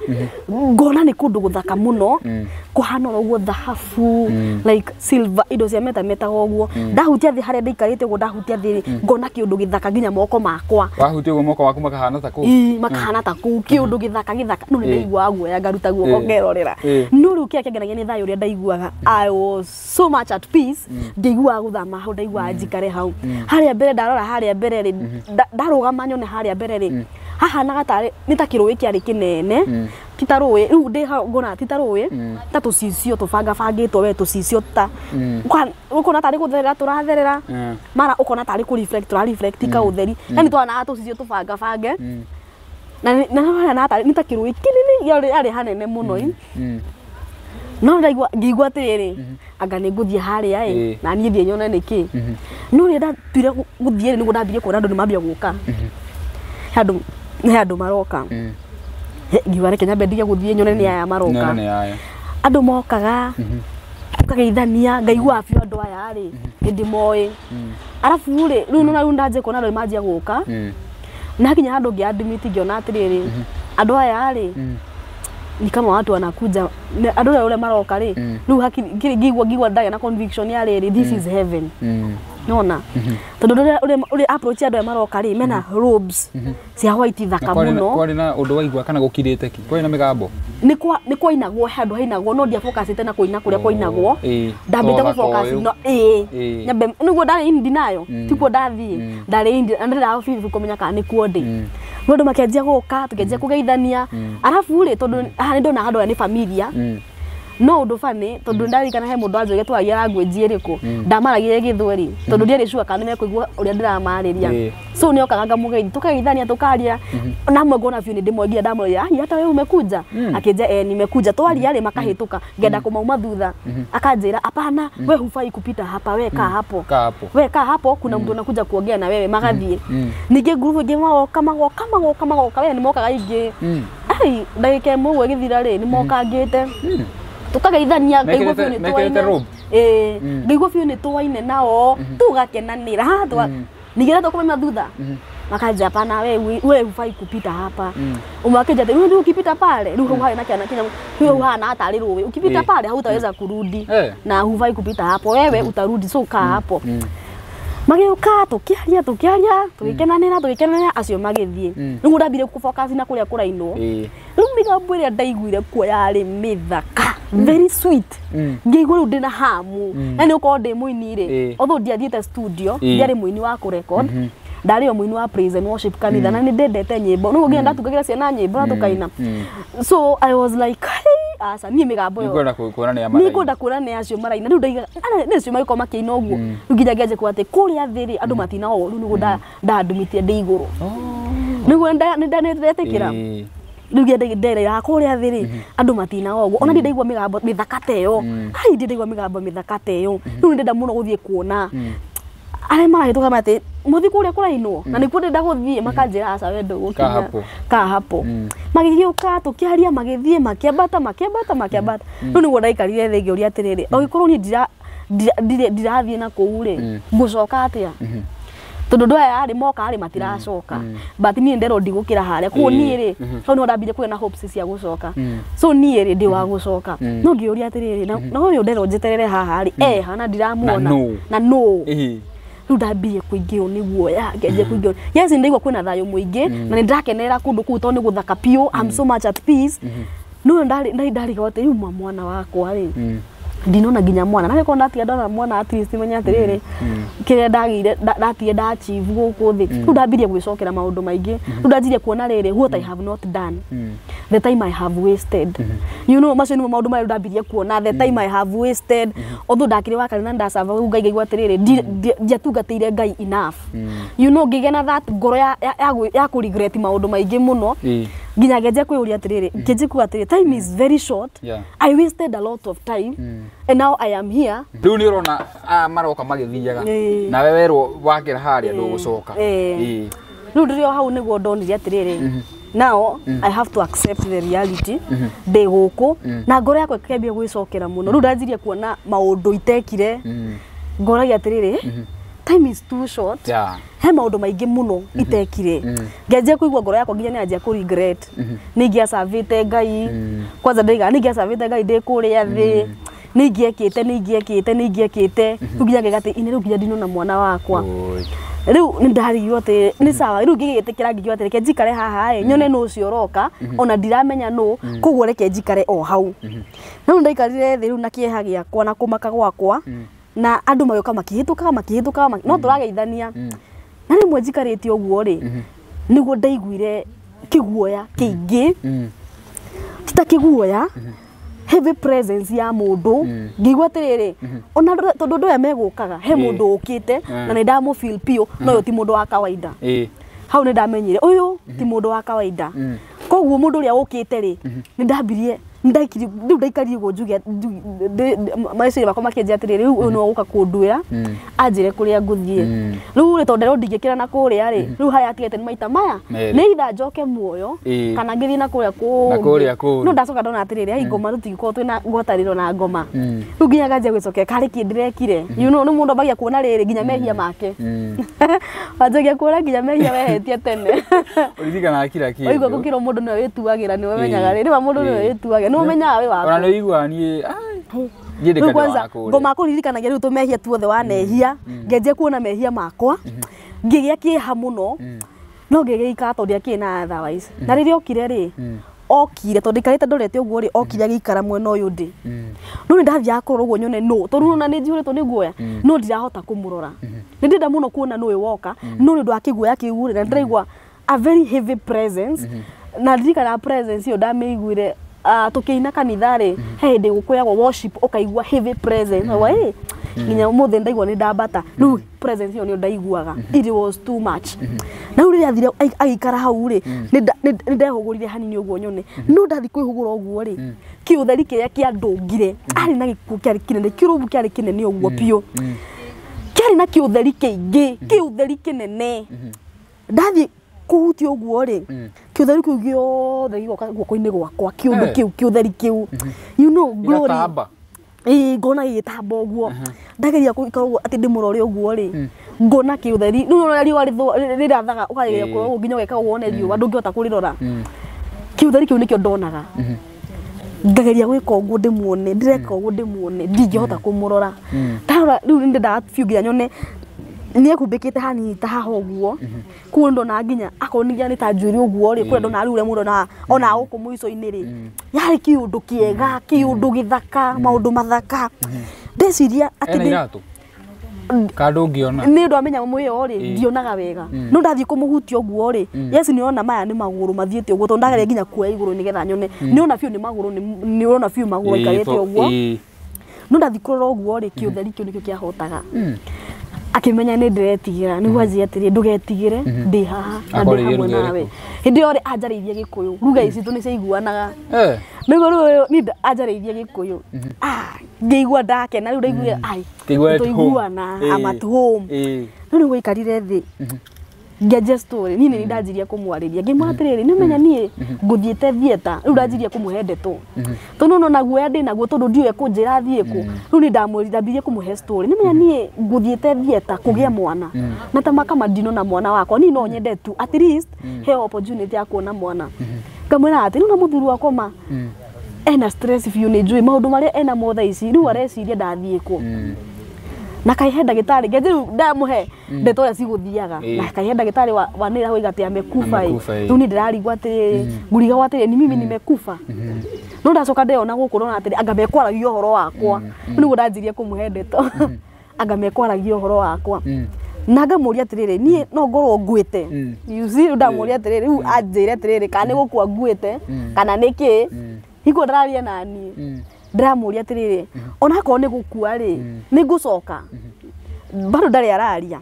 ngona ni kundu guthaka muno kuhana uguo thahabu like silver indo cia metagwo uguo ndahutia thi haria ndaikarite uguo ndahutia thi ngona kiundu githaka nginya moko makwa wahutia uguo moko waku makahana ta ku makahana ta ku kiundu githaka no ni ndaigua guoya ngaruta guoko ngerorera no riu kia ngenagia ni thayo ria ndaiguaga I was so much at peace ndaigua guthama hau ndaigua njikare hau haria mbere ndarora haria mbere ri ndarugama nyone haria mbere ri haha na gatari nitakirui kiari kinene titarui riu ndi ngona titarui ta tucicio tubangabangitwo we tucicio ta ukona tari gutherera turatherera mara ukona tari ku reflect reflect ka utheri yani twana tucicio tubangabange na tari nitakirui kinini yari hanene muno no ngigwa atiriri anga ni nguthie haria na nie thie nyone niki no ri ndatwire guthie ni ndathirie kuona andu ni mambia guka andu maroka ngiware kenya bendia guthie nyone ni aya maroka andu mokaga tukageithania ngaigua afio andu aya ri ndi moe arafu ri riu no ndaje kuona andu manjia guka na kinya andu ngiadmit ngiona atiriri andu aya ri ni kama watu wanakuja andu wale maroka ri riu ngigwa ndaga na conviction ya ri this is heaven nona tondu uri approach andu maroka ri mena robes cia white thaka muno kwari na undu waigua kana gukirite ki kwari na migambo ni kwainagwo handu hainagwo no dia focus te na kuina kuria kwainagwo ndambite ku focus no nyambe niguo ndari indi nayo tipo ndathi ndari indi ndira feel kumenya kana ni kuondi ndu makianjia guka tukianjia kugeithania arafu ri tondu aha ndo na handu ni familia no undu fani tondu ndarikana he mundu anjoge twagia language iriku ndamaragia githweri tondu ndiri sure kana mekuigua uria ndiramariria so ni okaga ngamugeithia tukageithania tukaria namwe ngona view ni ndimwegia ndamuria hata wewe umekuja akija nimekuja twaria ri makahituka ngenda kumauma thutha akanjira hapana wewe hufai kupita hapa wewe kaa hapo wewe kaa hapo kuna mtu anakuja kuongea na wewe magathie nige group ngema kama wewe ni mokaga ingi ai ndagike mwe githira ri ni mokangite tukageithania ngaigua biu ni twaine ngaigua biu ni twaine nao tugakenanira nigira tukumenya thutha makaja hapana wewe hufai kupita hapa umwakija wewe ukipita pale ruho hai na kiana kinya wewe hana hata aliruwe ukipita pale hautaweza kurudi na hufai kupita hapo wewe utarudi so kaa hapo magiuka tukiaria tugikenanira acio magithie riu ndambire ku focus na kuria kuraino riu migambo iria ndaiguire kuo yari mithaka very sweet ngigwa riu ndina hamu yani uko ndi muini ri although ndiathiete studio ndiari muini wa ku record ndari o muini wa praise and worship kanitha na ni ndendete nyimbo no nginya ndatugagira ciana nyimbo na tukaina so I was like asa ni migambo yo nikwenda kuonania acio maraina riu ndaiga ni acio mariko makiina uguo nginya ngiaje ku ati kuria thiri andu matina o riu niguo ndandumitie ndi iguru niguo ndanetĩkĩra riu ndere ya kũrĩa thĩ andũ matina oguo ona ndĩraigua mĩgambo mĩthaka ta ĩyo ai ndĩraigua mĩgambo mĩthaka ta ĩyo rĩu ndĩrenda mũno gũthiĩ kuona arĩa marahĩtũka mate mũthi kũrĩa kũrainwo na nĩkuo ndĩrenda gũthiĩ makanjĩra aca wendo gũkinya kahapo magĩgĩũka tukiaria magĩthiĩ makĩambata rĩu nĩguo ndaikarire thĩ ngĩũria atĩrĩrĩ angĩkorwo niĩ ndirathiĩ na kũu rĩ ngũcoka atĩa tondu ndo aya ari moka ari matiracoka but niĩ ndero ndigũkĩra harĩa kuo niĩ rĩ hau no ndambire kũgĩa na hopes cia gũcoka so niĩ rĩ ndi wa gũcoka no ngĩũria atĩrĩrĩ na ũyũ ndero njeterere haha rĩ hana ndiramuona na no rĩu ndambire kũingĩrwo nĩ guoya ngĩanjia kũingĩrwo yes ndaigua kwĩna thayũ mũingĩ na nĩndakenerera kũndũ kũu tondũ nĩ gũthaka piũ I'm so much at peace no ndariga atĩ yuma mwana wakwa rĩ ndinona nginya mwana na nĩko ndatia ndona mwana at least menya atĩrĩrĩ kĩrĩa ndagĩire ndatie ndachieve gũkũ thĩ rĩu ndambirie gwĩcokera maũndũ maingĩ rĩu ndanjirie kuona rĩrĩ what I have not done the time I have wasted you know macio nĩmo maũndũ marĩa ndambirie kuona the time I have wasted although ndakĩrĩ wa kanitha ndacava rĩu Ngai ngaigua atĩrĩrĩ ndiatungatĩire Ngai enough you know ngĩgĩa na that ngoro ya kũregret maũndũ maingĩ mũno nginya ngenjia kwĩũria atĩrĩrĩ ngenjia kuga atĩrĩrĩ time is very short I wasted a lot of time and now I am here rĩu nĩ ũrona maroka magĩthiaga na we werwo wakĩra harĩa ndũgũcoka rĩu ndĩrĩ o hau nĩguo ndonire atĩrĩrĩ now I have to accept the reality ndĩ gũkũ na ngoro yakwa ĩkĩambia gwĩcokera mũno rĩu ndanjirie kuona maũndũ itekire ngoragia atĩrĩrĩ time is too short he maũndũ maingĩ mũno itekire ngenjia kũigua ngoro yakwa nginya nĩyanjia kũ regret nĩngĩacavĩte Ngai kwanza ndaiga nĩngĩacavĩte Ngai ndĩ kũrĩa thĩ nĩngĩekĩte rĩu nginya ngaiga atĩ ine rĩu nginya ndinona mwana wakwa rĩu nĩndarigirwo atĩ nĩ sawa rĩu ngĩgĩtĩkĩra ngĩigua atĩ reke njikare haha nyone nũ ũcio ũroka ona ndiramenya nũ koguo reke njikare o hau rĩu ndaikarire thĩ rĩu na kĩeha gĩakwa na kũmaka gwakwa na andũ magĩũka makĩhĩtũka no tũrageithania na rĩmwe njikarĩte ũguo rĩ nĩguo ndaiguire kĩguoya kĩingĩ tita kĩguoya heavy presence ya mũndũ ngĩigua atĩrĩrĩ ona tondũ andũ aya megũkaga he mũndũ ũkĩte na nĩndamũ feel piũ no ũyũ ti mũndũ wa kawaida hau nĩndamenyire ũyũ ti mũndũ wa kawaida koguo mũndũ ũrĩa ũkĩte rĩ nĩndambirie ndaikarire ũguo njuge maiciria makwa makĩnjia atĩrĩrĩ rĩu ũyũ no gũka kũnduĩra anjĩre kũrĩa ngũthiĩ rĩu rĩ tondũ ndero ndingĩkĩra na kũrĩa rĩ rĩu harĩa atigĩte nĩ maita maya nĩ itha njoke muoyo kana ngĩthiĩ na kũrĩa kũu no ndacoka ndona atĩrĩrĩ hai ngoma tũtingĩkorwo twĩna ngwatanĩro na ngoma rĩu nginya nganjia gwĩcokera karĩ kĩ ndĩrekire you know nĩ mũndũ ambagia kuona rĩrĩ nginya mehia make wanjagia kuona nginya mehia wehetie tene ũririkanaga kira kĩndũ oigua gũkĩrwo mũndũ nĩwe wĩtuagĩra nĩwe menyaga rĩrĩ mũndũ nĩwe wĩtuagĩra nĩwe menyaga wĩ waku ona nĩ igua niĩ rĩu kwanza ngoma kũririkanagia rĩu tũmehia tuothe wanehia ngenjia kuona mehia makwa ngĩgĩa kĩeha mũno no ngĩgĩikara tondũ ndiakĩrĩ na otherwise na rĩrĩa okire rĩ okire tondũ ikarĩte ndorete ũguo rĩ okire agĩikara mwena ũyũ ndĩ no nĩndathiaga kũrora ũguo nyone no tondũ ona nĩ njihũrĩtwo nĩ guoya no ndirahota kũmũrora nĩndĩrenda mũno kuona nũwe woka no nĩ ũndũ wa kĩguoya kĩu rĩ na ndĩraigua a very heavy presence na ndirikana presence ĩyo ndamĩiguire tukiina kanitha rĩ he hĩndĩ gũkwĩragwo worship ũkaigua heavy presence nginya ũmũthĩ ndaigua nĩ ndambata rĩu presence ĩyo nĩyo ndaiguaga it was too much na rĩu rĩrĩa athire agĩikara hau rĩ nĩndehũgũrire hanini ũguo nyone no ndathi kwĩhũgũra ũguo rĩ kĩũtheri kĩrĩa kĩandũngire arĩ na gĩkuũ kĩarĩ kĩnene kĩrũmbu kĩarĩ kĩnene ũguo piũ kĩarĩ na kĩũtheri kĩingĩ kĩũtheri kĩnene ndathi kũhutia ũguo rĩ kĩũtheri kĩu gĩothe gĩgoka guoko-inĩ gwakwa kĩũndũ kĩu kĩũtheri kĩu you know glory ngona gĩgĩtamba ũguo ndageria gũikara ũguo atĩ ndĩmũrore ũguo rĩ ngona kĩũtheri rĩu ona riũa rĩrathaga ũkageria kũrora ũguo nginya ũgeka wone riũa ndũngĩhota kũrĩrora kĩũtheri kĩu nĩkĩo ndonaga ngageria gwĩka ũguo ndĩmuone ndĩreka ũguo ndĩmuone ndingĩhota kũmũrora tarora rĩu nĩndendaga biũ nginya nyone nĩekumbĩkĩte hanini ta haha ũguo kuo ndona nginya akorwo nĩ ta njuĩrĩ ũguo rĩ kũrĩa ndona rĩu ũrĩa mũndũ ona gũkũ mũico-inĩ rĩ yarĩ kĩũndũ kĩega kĩũndũ gĩthaka maũndũ mathaka ndeciria atĩ kandũ ngĩona nĩ ũndũ amenya mwĩyo rĩ ndionaga wega no ndathiĩ kũmũhutia ũguo rĩ Yesu nĩona maya nĩ magũrũ mathiĩte ũguo tondũ ndageria nginya kuoya igũrũ nĩgetha nyone nĩona biũ nĩ magũrũ nĩona biũ magũrũ aikarĩte ũguo no ndathi kũrora ũguo rĩ kĩũtheri kĩu nĩkĩo kĩahotaga akimenya ni ndiretigera ni gwazi atiri ndugetigire ndi haha andi hamwe nawe hindi yore ajarĩithia gikuyu ruga ici tu ni ciiguanaga nigo ruyo ni ajarĩithia gikuyu ngeigua ndakena riu ndaiguire ai tuiguana at home ni gwikarire thi ngeje story ni ndajiria kumwariria ngimwatiriri ni menya nie nguthiete thieta riu ndajiria kumuhe ndeto tondu no naguo ndi naguo tondu ndiwe kunjira thie ku riu ni ndamwiririe kumuhe story ni menya nie nguthiete thieta kugia mwana na tamaka madino na mwana wako ni no nyende tu at least he opportunity ya kuona mwana kamwira ati no muthuru wako ma ena stress if you ni njui maundu maria ena motha ici riu areciria ndathie ku na kaihe ndagitari ngeje ndamuhe ndeto ya ciguthiaga na kaihe ndagitari wanira ho igati amekufa riu ni ndirarigwa ati nguriga watire ni mimi nimekufa no ndacoka ndeona gukurona ati anga mekwaragia horo wakwa ni ndanjirie kumuhe ndeto anga mekwaragia horo wakwa na ngamuria atiriri ni no ngorwo ngwite you see ndamuria atiriri riu anjire atiriri kana gukua ngwite kana niki hiko ndararia nani ndamuria atiriri ona ko ni gukua ri ni ngucoka bado ndari araria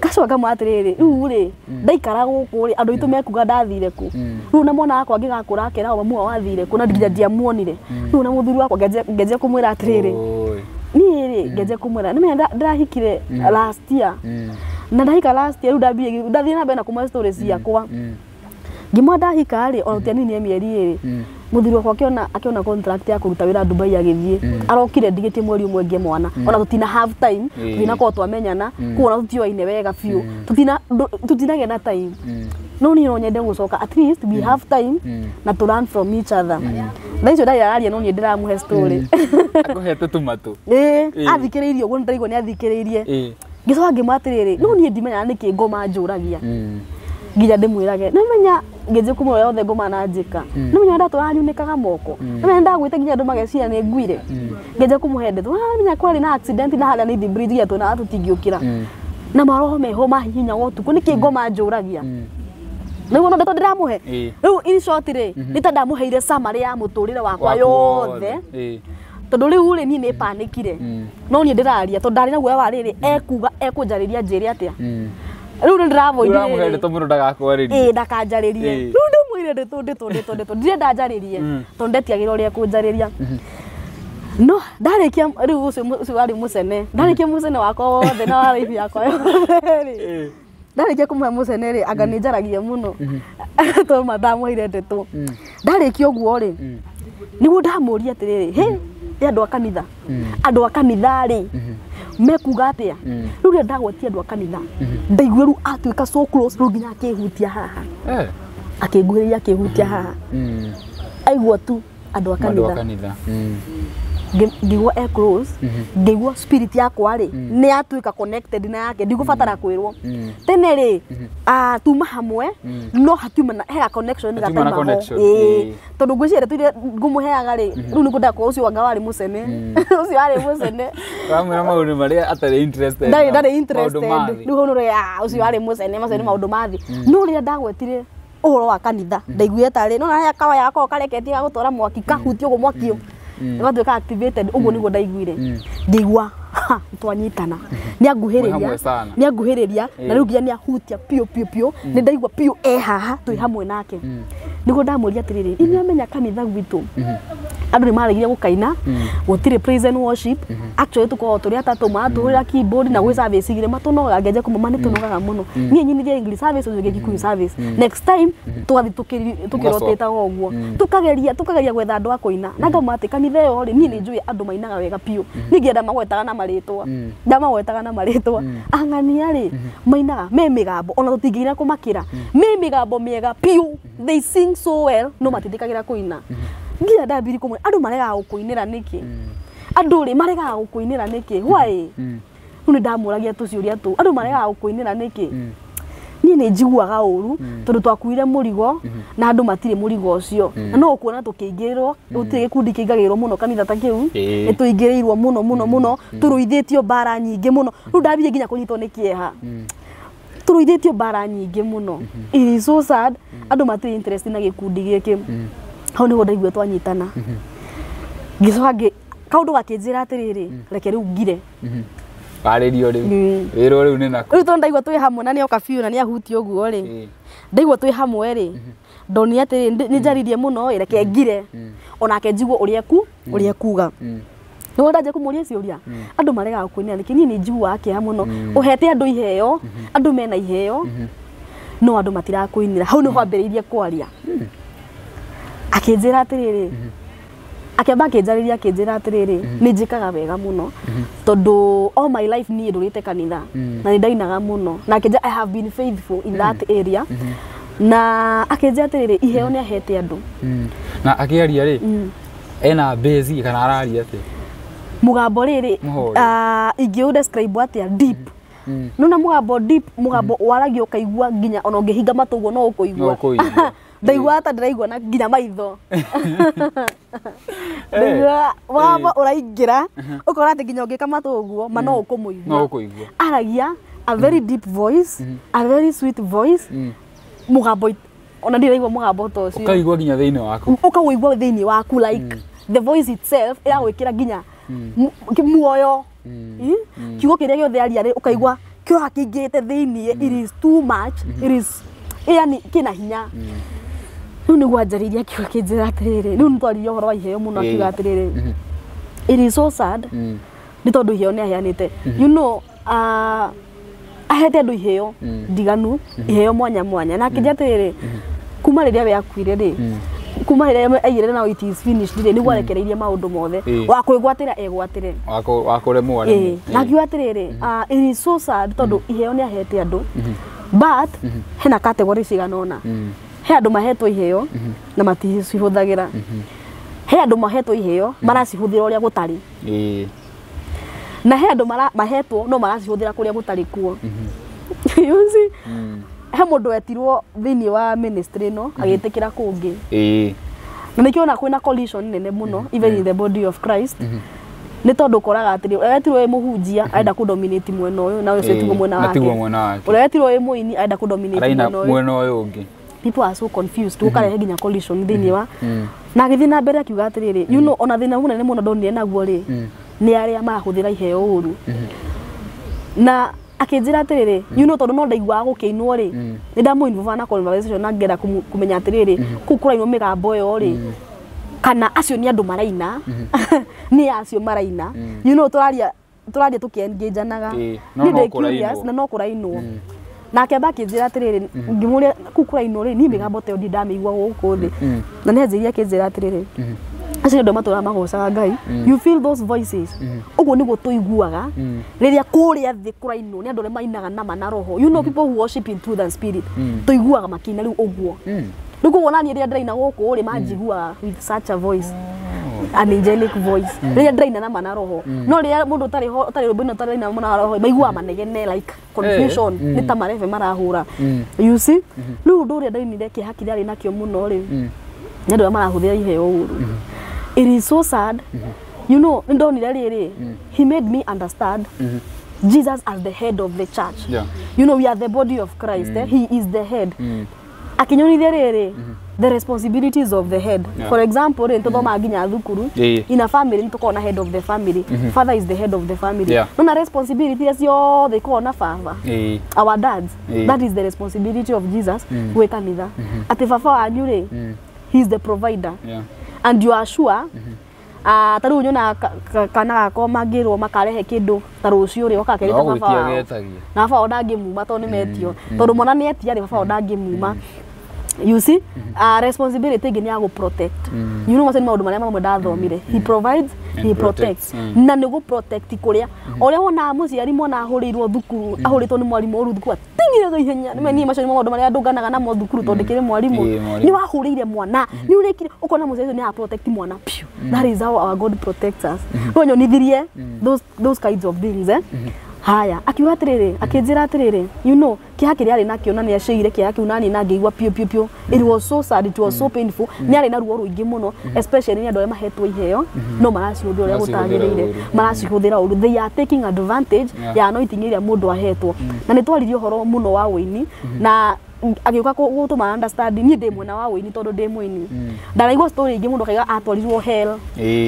gacoka mwatiriri riu ri ndaikara guku ri andu itu mekuga ndathire ku riu na mwana wakwa ngigakura akera mamu wathire ku na nginya muonire riu na muthuri wakwa ngeje kumwira atiriri ni ri ngeje kumwira ni menda ndahikire last year na ndahika last year riu ndathie na bena kuma stories yakwa ngimwa ndahika ri ona tiani ni mieri iri muthuri wakwa akiona contract ya kuruta wira Dubai agithie arokire ndigite mweri umwe ngie mwana ona tutina half time tutina ko twamenyana kuona tutioine wega fiu tutinage na time no ni nyende gucoka at least we have time na to learn from each other na icio ndari araria no ni ndiramuhe story akohete tumatu athikiriirie uguo ndiraigua ni athikiriirie ngicoka ngimwatiriri no ni ndimenya niki ngoma njuragia nginya ndimwirage nimenya ngeje kumura yothe ngoma na njika nimenya ndatwaranyunikaga moko nimenya ndagwite nginya ndu mageciria ni ngwire ngeje kumuhende tu nimenya kwari na accident na hala ni the bridge ya tuna tutingiukira na maroho meho mahinya wotuku niki ngoma njuragia nigo ndo ndiramuhe riu in short ri nitamuheire summary ya muturire wakwa yothe tondu riu ri ni panikire no ni ndiraria tondu ndari na guoya wa riri ekuga ekunjariria njiri atia riu ndiravoire uramuhe ndeto muno ndagakwarĩrie ndakanjaririe riu ndimwire ndeto ndire ndanjaririe tondu ndetiagirwo ria kunjariria no ndarikia riu ucio wari mucene ndarikia mucene wakwa wothe na warithi yakwa yothe ndarikia kumuhe mucene ri anga ni njaragia muno tondu mathamuheire ndeto ndarikia uguo ri niguo ndamuria atiriri he andu a kanitha ri mekuga atia riu ria ndagwetia andu a kanitha ndaigua riu atuika so close riu nginya akihutia haha akingwiriria akihutia haha aigua tu andu a kanitha ngigua close ngigua spirit yakwa ri ni atuika connected na yake ndigubatara kwirwo tene ri tuma hamwe no hatuma na hega connection ni gatama tondu ngwicire tuire ngumuheaga ri riu ni kundako ucio wanga wari mucene ucio wari mucene wamwira maundu maria atari interested ndari interested riu hono ri ucio wari mucene macio ni maundu mathi no ria ndagwetire uhoro wa kanitha ndaiguire tari no na kawa yakwa kareketie ga gutwara mwaki kahuti ugo mwaki ngatuika activated uguo niguo ndaiguire ngigua twanyitana ni anguhiriria na riu nginya ni ahutia pio ni ndaigua pio haha twi hamwe nake niguo ndamuria atiriri ini amenya kanitha gwitu andu ni maragire gukaina gutire praise and worship actually tuko turi atatu maturira keyboard na gwi service igire matunoga ngeje kumama ni tunogaga muno nie nyinithia English service uge Gikuyu service next time twathi tukiroteta uguo tukageria gwetha andu akuina na ngamati kanitha yo ri nie ni njui andu mainaga wega pio ningienda magwetaga na maritwa ndamagwetaga na maritwa ang'ania ri mainaga me migambo ona tutingiira kumakira me migambo miega pio they sing so well no matindikagira kuina nginya ndambiri kumwe andu marega gukuinira niki andu ri marega gukuinira niki why ni ndamuragia tuciuria tu andu marega gukuinira niki ni ni njiguaga uru tondu twakuire murigo na andu matire murigo ucio na no kuona tukingirwo utire gikundi kingagirwo muno kanitha ta kiu ni tuingirirwo muno turuithitio bara nyingi muno riu ndambire nginya kunyitwo ni kieha turuithitio bara nyingi muno it is so sad andu matire interest na gikundi giki hau ni ndaigua twanyitana ngicoka kaundu gakinjira atiriri reke riu ngire Waririo riu. Wiro riu ni nako. Riu to ndaigua twi hamwe na ni oka biu na ni ahuti uguo ri. Ndaigua twi hamwe ri. Ndoni ati ni njaririe muno reke ngire. Onake njigwo uria kuga. No ndaje kumuria ciuria. Andu marega kunia nikini ni njigwa akia muno. Uhete andu iheo, andu mena iheo. No andu matira kuinira. Hau ni kwambiriirie kwaria. Akinjira atiriri. Akamba akinjariria akinjira atiriri ni njikaga wega muno tondu all my life ni ndurite kanitha na ni ndainaga muno na akinjira I have been faithful in that area na akinjira atiriri iheo ni ahete andu na akiaria ri ena base kana araria ati mugambo riri ingi describe atia deep nuna mugambo deep mugambo waragio kaigua nginya ona ungihinga matugo no ukuigua ndaigua ata ndiraigua na nginya maitho ndaigua waba uraingira ukora ati nginya ungika matuguo ma no ukumuigua aragia a very deep voice a very sweet voice mugambo ona ndiraigua mugambo to cio ukaigua nginya thiini waku ukaigua thiini waku like the voice itself ira gwikira nginya muoyo kiugo kiria giothe aria ri ukaigua kiro kingite thiini it is too much it is yani kina hinya nu ni gwajariria kiugo kinjira atiriri nu ntwaririo horo wa iheo muno kiugo atiriri it is so sad ni tondu iheo ni aheanite you know ahete andu iheo ndiganu iheo mwanya mwanya na kinja atiriri kuma riria we akuire ri kuma riria aigire na it is finished ri ni gwarekereirie maundu mothe wa kwigwatira egwatire wa kuremwo na kiugo atiriri it is so sad tondu iheo ni ahete andu but hena category ciganona he andu mahetwo iheo na maticihuthagira he andu mahetwo iheo maracihuthira uria gutari na he andu mahetwo no maracihuthira kuria gutari kuo you see he mundu etirwo thiini wa ministry no agitikira kungi na nikiona kwina collision nene muno even in the body of Christ ni tondu koraga atiri etirwo muhunjia aenda ku dominate mwena uyu na ucio tigo mwena wake etirwo muini aenda ku dominate mwena uyu ungi people are so confused ukarehe nginya collision thiini wa na githi na mbere akiuga atiriri you know ona thina munene muno ndonire naguo ri ni aria marahuthira iheo uru na akinjira atiriri you know tondu no ndaigua gukiinwo ri ni ndamuinvolve na conversation na ngera kumenya atiriri kukurainwo migambo yo ri kana acio ni andu maraina ni acio maraina you know turaria tukiengaganaga ni curious na no kurainwo na akamba kinjira atiriri ngimuria kukurainwo ri ni migambo te ndi ndamigua guku thi na ni anjiria kinjira atiriri acio ndo matura magocaga Ngai you feel those voices uguo niguo tuiguaga riria kuria thi kurainwo ni andu re mainaga na mana roho you know people who worship in truth and spirit tuiguaga makina riu uguo riu kuona ni riria ndiraina guku ri manjigua with such a voice an angelic voice riria ndiraina na mana roho no riria mundu tari rubino tari na mana roho maigua manegene like confusion ni ta mareve marahura you see riu ndu ria ndainire ki hakiri ari nakio muno ri ni andu marahuthira iheo uru it is so sad you know ndonire riri he made me understand Jesus as the head of the church you know we are the body of Christ he is the head akinyonithia riri the responsibilities of the head for example ri ntuthoma nginya thukuru in a family ntukona head of the family father is the head of the family no na responsibility cio they call na father our dads that is the responsibility of Jesus we kanitha ati baba wanyu ri he is the provider and you are sure taru nyona kana gako mangirwo makarehe kindu tarucio ri okakerita baba na baba ondangimuma to ni metio tondu mwana ni etia ri baba ondangimuma you see responsibility again ya go protect you know what's maundu maria mamwe ndathomire he provides he protects na ni go protect kuria oria wona muciari mwana ahurirwo thukuru ahuritwo ni mwarimu uru thukuru tingire ihenya ni macio ni maundu maria ndunganaga na mo thukuru tondu kire mwarimu ni wahurire mwana ni urekire ukona muciari ni a protect mwana that is how our God protects us no nyonithirie those kinds of things haya akiuga atiriri akinjira atiriri you know kihakiri ari nakio na ni acire kihaki unani na ngeigua pio it was so sad it was so painful ni ari na ruo ruingi muno especially ni andu arĩa mahetwo iheo no maracihuthira uria gutagirire maracihuthira uru they are taking advantage ya anointing iria mundu ahetwo na ni twaririo horo muno wa wini na agĩũka gũtũma understand niĩ ndĩ mwena wa wĩini tondũ ndĩ mũini ndaraigua story ingĩ mũndũ akaiga atwarirwo hell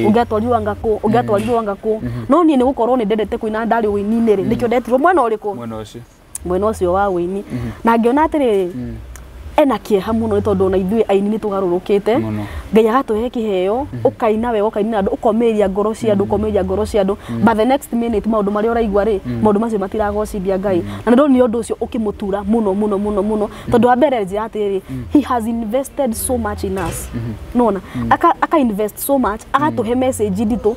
ũngĩatwarirwo ngakũ ũngĩatwarirwo ngakũ no niĩ nĩ gũkorwo nĩ ndendete kũina ndarĩ wĩini-inĩ rĩ nĩkĩo ndetirwo mwena ũrĩkũ mwena ũcio wa wĩini na ngĩona atĩrĩrĩ ena kĩeha mũno nĩ tondũ ona ithuĩ aini nĩ tũgarũrũkĩte Ngai agatũhe kĩheo ũkaina wega ũkainĩra andũ ũkomeria ngoro cia andũ but the next minute maũndũ marĩa ũraigua rĩ maũndũ macio matiragocithia Ngai na nĩ ũndũ ũcio ũkĩmũtura mũno tondũ wa mbere njĩra atĩrĩrĩ he has invested so much in us nona aka invest so much agatũhe message nditũ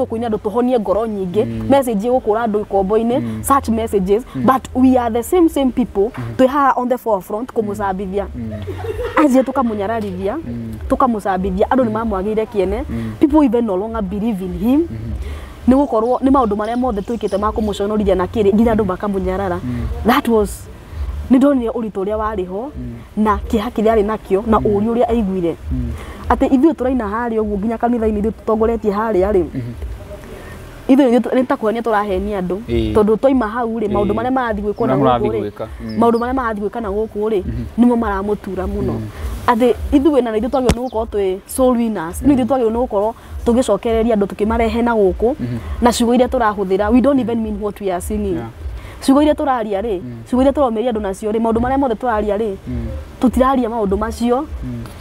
kũina andũ tũhonie ngoro nyingĩ message gũkũra andũ ikombo-inĩ such messages but we are the same people twĩ haha on the forefront kũmũcambithia aje tukamunyararithia tukamucambithia andũ nĩ mamwagĩire kĩene people even no longer believe in him nĩ gũkorwo nĩ maũndũ marĩa mothe twĩkĩte ma kũmũconorithia na kĩrĩ nginya andũ makamunyarara that was nĩ ndonire ũritũ ũrĩa warĩ ho na kĩeha kĩrĩa arĩ nakĩo na ũũrio ũrĩa aiguire atĩ ithuĩ tũraina harĩa ũguo nginya kanitha-inĩ ithuĩ tũtongoretie harĩa rĩ ithuĩ nĩ ta kuonia tũrahenia andũ tondũ twaima hau rĩ maũndũ marĩa marathiĩ gwĩkwo na gũkũ rĩ maũndũ marĩa marathiĩ gwĩka na gũkũ rĩ nĩmo maramũtura mũno atĩ ithuĩ na ithuĩ twagĩrĩirwo nĩ gũkorwo twĩ soul winners ithuĩ twagĩrĩirwo nĩ gũkorwo tũgĩcokereria andũ tũkĩmarehe na gũkũ na ciugo iria tũrahũthĩra we don't even mean what we are singing ciugo iria tũraria rĩ ciugo iria tũromeria andũ nacio rĩ maũndũ marĩa mothe tũraria rĩ tũtiraria maũndũ macio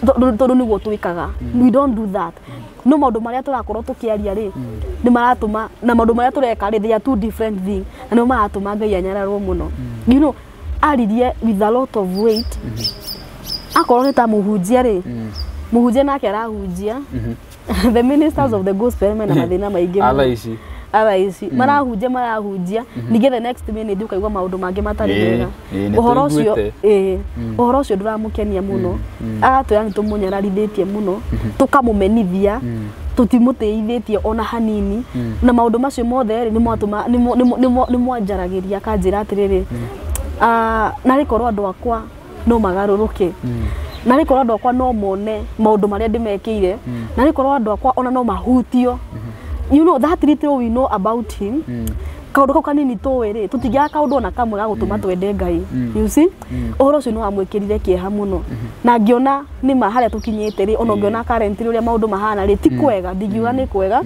tondũ nĩguo twĩkaga we don't do that no maũndũ marĩa tũrakorwo tũkĩaria rĩ nĩ maratũma na maũndũ marĩa tũreka rĩ they are two different things na nĩ maratũma Ngai anyararwo mũno you know aririe with a lot of weight akorwo nĩ ta mũhunjia rĩ mũhunjia nake arahunjia the ministers of the gospel mena mathĩna maingĩ marahunjia ningĩ the next minute ukaigua maũndũ mangĩ matarĩ mega ũhoro ũcio ndũramũkenia mũno agatwĩra nĩ tũmũnyararithĩtie mũno tũkamũmenithia tũtimũtĩithĩtie ona hanini na maũndũ macio mothe nĩ mwanjaragĩria akanjĩra atĩrĩrĩ narĩ korwo andũ akwa no magarũrũke narĩ korwo andũ akwa no mone maũndũ marĩa ndĩmekĩire narĩ korwo andũ akwa ona no mahutio you know that little we know about him kaũndũ kau kanini tũĩ rĩ tũtingĩaga kaũndũ ona kamwe ga gũtũma twende Ngai you see ũhoro ũcio nĩ wamwĩkĩrire kĩeha mũno na ngĩona nĩma harĩa tũkinyĩte rĩ ona ngĩona current ũrĩa maũndũ mahana rĩ ti kwega ndingiuga nĩ kwega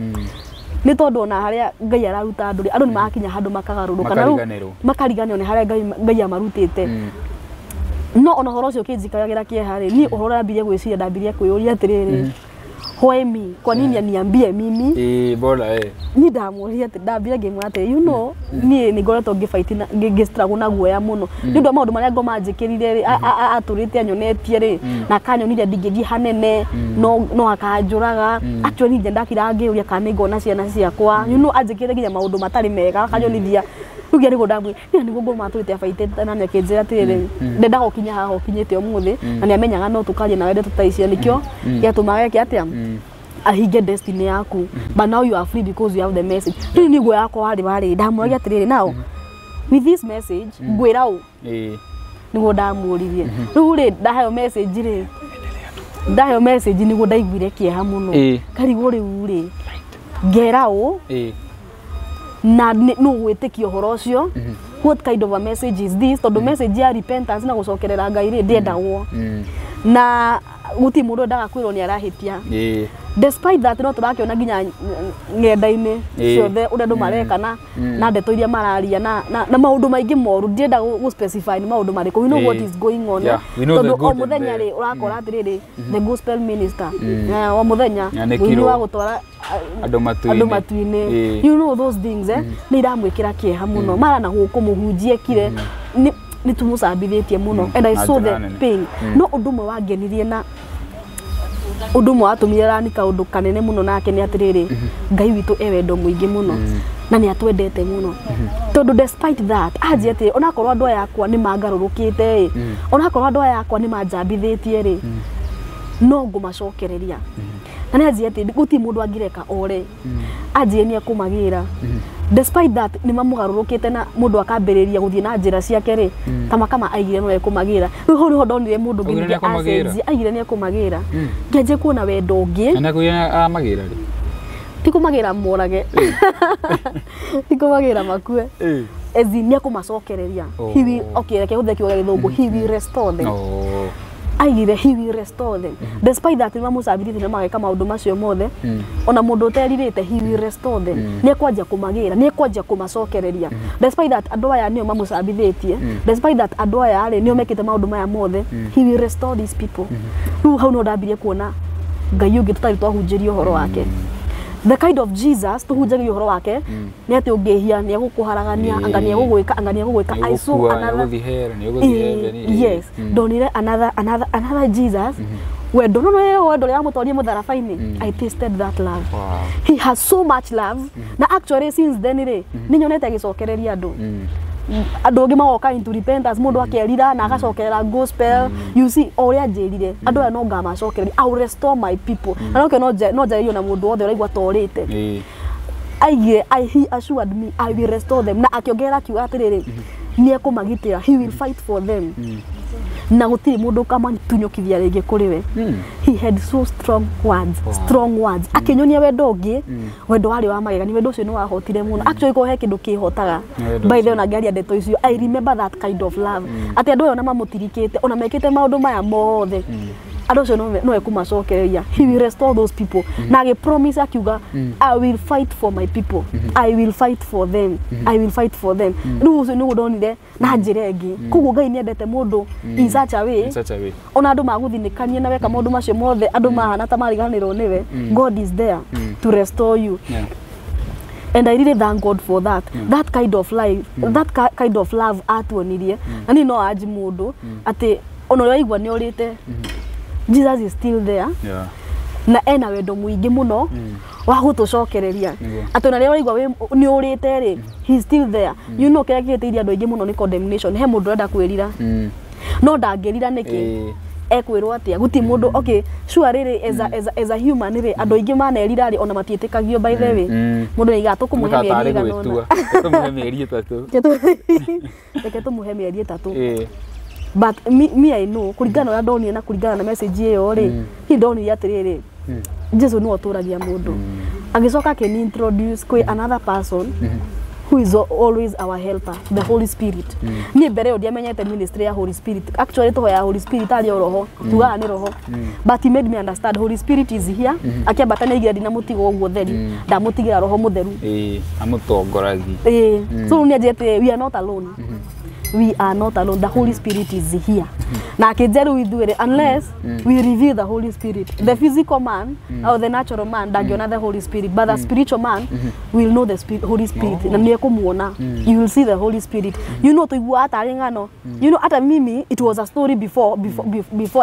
nĩ tondũ ona harĩa Ngai araruta andũ nĩ marakinya handũ makagarũrũka na rĩu makariganĩrwo nĩ harĩa Ngai amarutĩte no ona ũhoro ũcio ũkĩnjikagĩra kĩeha rĩ niĩ ũhoro ndambirie gwĩciria ndambirie kwĩyũria atĩrĩrĩ why me kwa nini aniambie mimi bora ni ndamuria ati ndambire ngimwate you know ni ngoretwo ngifight ngistruggle na guoya muno ni ndo maundu maria ngomanjikirire aturite anyonetie ri na kanyonire ndingithie hanene no akanjuraga actually nje ndakira ngiuria kana ngona ciana ciakwa you know anjikire nginya maundu matari mega akanyonithia rugia ni godamwe ni ngo maturite afaitete na nekenjira atiriri ndenda gukinya haha ukinyite umuthi na ni amenyaga no tukarie na wende tutaicia nikio yatumaga kiatia ahinge destiny yaku but now you are free because you have the message ni niguo yako hari ndamuragia atiriri now with this message ngwira u niguo ndamuririe riu ri ndaheyo message ri ndaheyo message niguo ndaiguire kieha muno karigu riu ri ngera u na no gwitikio horo ucio what kind of a message is this tondu message ya repentance na gucokerera Ngai ri ndiendagwo na guti mundu ndagakwirwo ni arahitia despite that no turakiona nginya ngenda-ini ciothe uria ndu mareka na ndeto iria mararia na maundu maingi moru ndienda gu specify ni maundu mariko we know what is going on tondu o muthenya ri urakora atiriri the gospel minister o muthenya ni wa gutwara andu matuine you know those things ni iramwikira kieha muno mara na guku muhunjie kire ni tumucambithitie muno and I saw the pain no undu mwe wangenirie na undu mwe atumire rani kaundu kanene muno nake ni atiriri Ngai witu ewendo muingi muno na ni atwendete muno tondu despite that ajete ona korwo andu yakwa ni mangarurukite ona korwo andu yakwa ni manjambithitie ri no ngumacokereria na ni ajete guti mundu angireka ore ajenie kumagira despite that ni mamugarurukite na mundu akambiriria guthie na njira ciake ri kama aigire no ekumagira riu ho ndonire mundu nginya acenji aigire ni ekumagira ngeje kuona wendo ungi na kuya amagira ri tikumagira morage tikumagira makue ezi ni akumacokereria. He will, okay, reke huthe kiuga githungu, he will restore them. Aigire he will restore them. Despite that mamucabithite na mageka maundu macio mothe, ona mundu uteririte he will restore them. Ni ekwanjia kumagira, ni ekwanjia kumacokereria. Despite that andu aya nio mamucabithitie, despite that andu aya ari nio mekite maundu maya mothe, he will restore these people. Riu hau no ndambirie kuona Ngai ungi tutari twahunjirio horo wake. The kind of Jesus tuhunjagia horo wake ni ati ungihia ni egukuharagania anga ni egugwika I saw another yes donire another Jesus we don't know where do amutorie mutharabaini. I tasted that love. He has so much love na actually since then ni nyonete agicokereria andu andu ngi magoka into repentance mundu akerira na agacokerera gospel. You see oria njirire andu aya no ngamacokereria. I will restore my people. Anoke no njaririo na mundu wothe uraigwa torite. He assured me I will restore them. Na akiongera kiuga atiriri ni ekumagitira. He will fight for them. Na gutiri mundu kama tunyukithia ringi kuri we. He had so strong words. Akinyonia wendo ungi wendo wari wa magegani, wendo ucio ni wahotire muno. Actually ko he kindu kihotaga by the way na ngari ndeto icio. I remember that kind of love. Ati andu ayo na mamutirikite ona mekite maundu maya mothe andu acio no ekumacokereria. He will restore those people. Na age promise akiuga I will fight for my people. I will fight for them. I will fight for them. Riu ucio ni gudonire na njira ingi. Koguo Ngai ni endete mundu in such a way. Ona andu maguthinikanie na weka maundu macio mothe andu mahana ta mariganirwo niwe. God is there to restore you. And I really thank God for that. That kind of life, that kind of love atuonirie. Na ni no aji mundu ati ono waigwa ni orite. Jesus is still there. Na ena wendo muingi muno wa gutucokereria. Ati ona ria waigwa ni orite ri, he is still there. You know kaya gitiria andu aingi muno ni condemnation. He mundu enda kwirira. No ndangirira niki ekwirwo atia guti mundu okay sure riri as a human riri andu aingi manerira ri ona matietikagio by the way mundu niga tukumuhe mieri ganona tukumuhe mieri 3 reke tumuhe mieri 3 but me I know kuringana na ndoni na kuringana na message iyo ri hi ndoni atiriri Jesu no aturagia mundu agicoka ke ni introduce kwi another person who is always our helper, the Holy Spirit. Ni mbere odi amenyete ministry ya Holy Spirit. Actually to ya Holy Spirit ali roho, tuga ni roho. But he made me understand Holy Spirit is here. Akiambatana igira dina mutigo ogwo theri, da mutigira roho mutheru. Amutongoragia. So ni ajete we are not alone. We are not alone. The Holy Spirit is here. Na akijeru we do it unless we reveal the Holy Spirit. The physical man or the natural man dagiona the Holy Spirit, but the spiritual man will know the Holy Spirit. Na niye kumuona, you will see the Holy Spirit. You know to igwa atari ngano. You know ata mimi it was a story before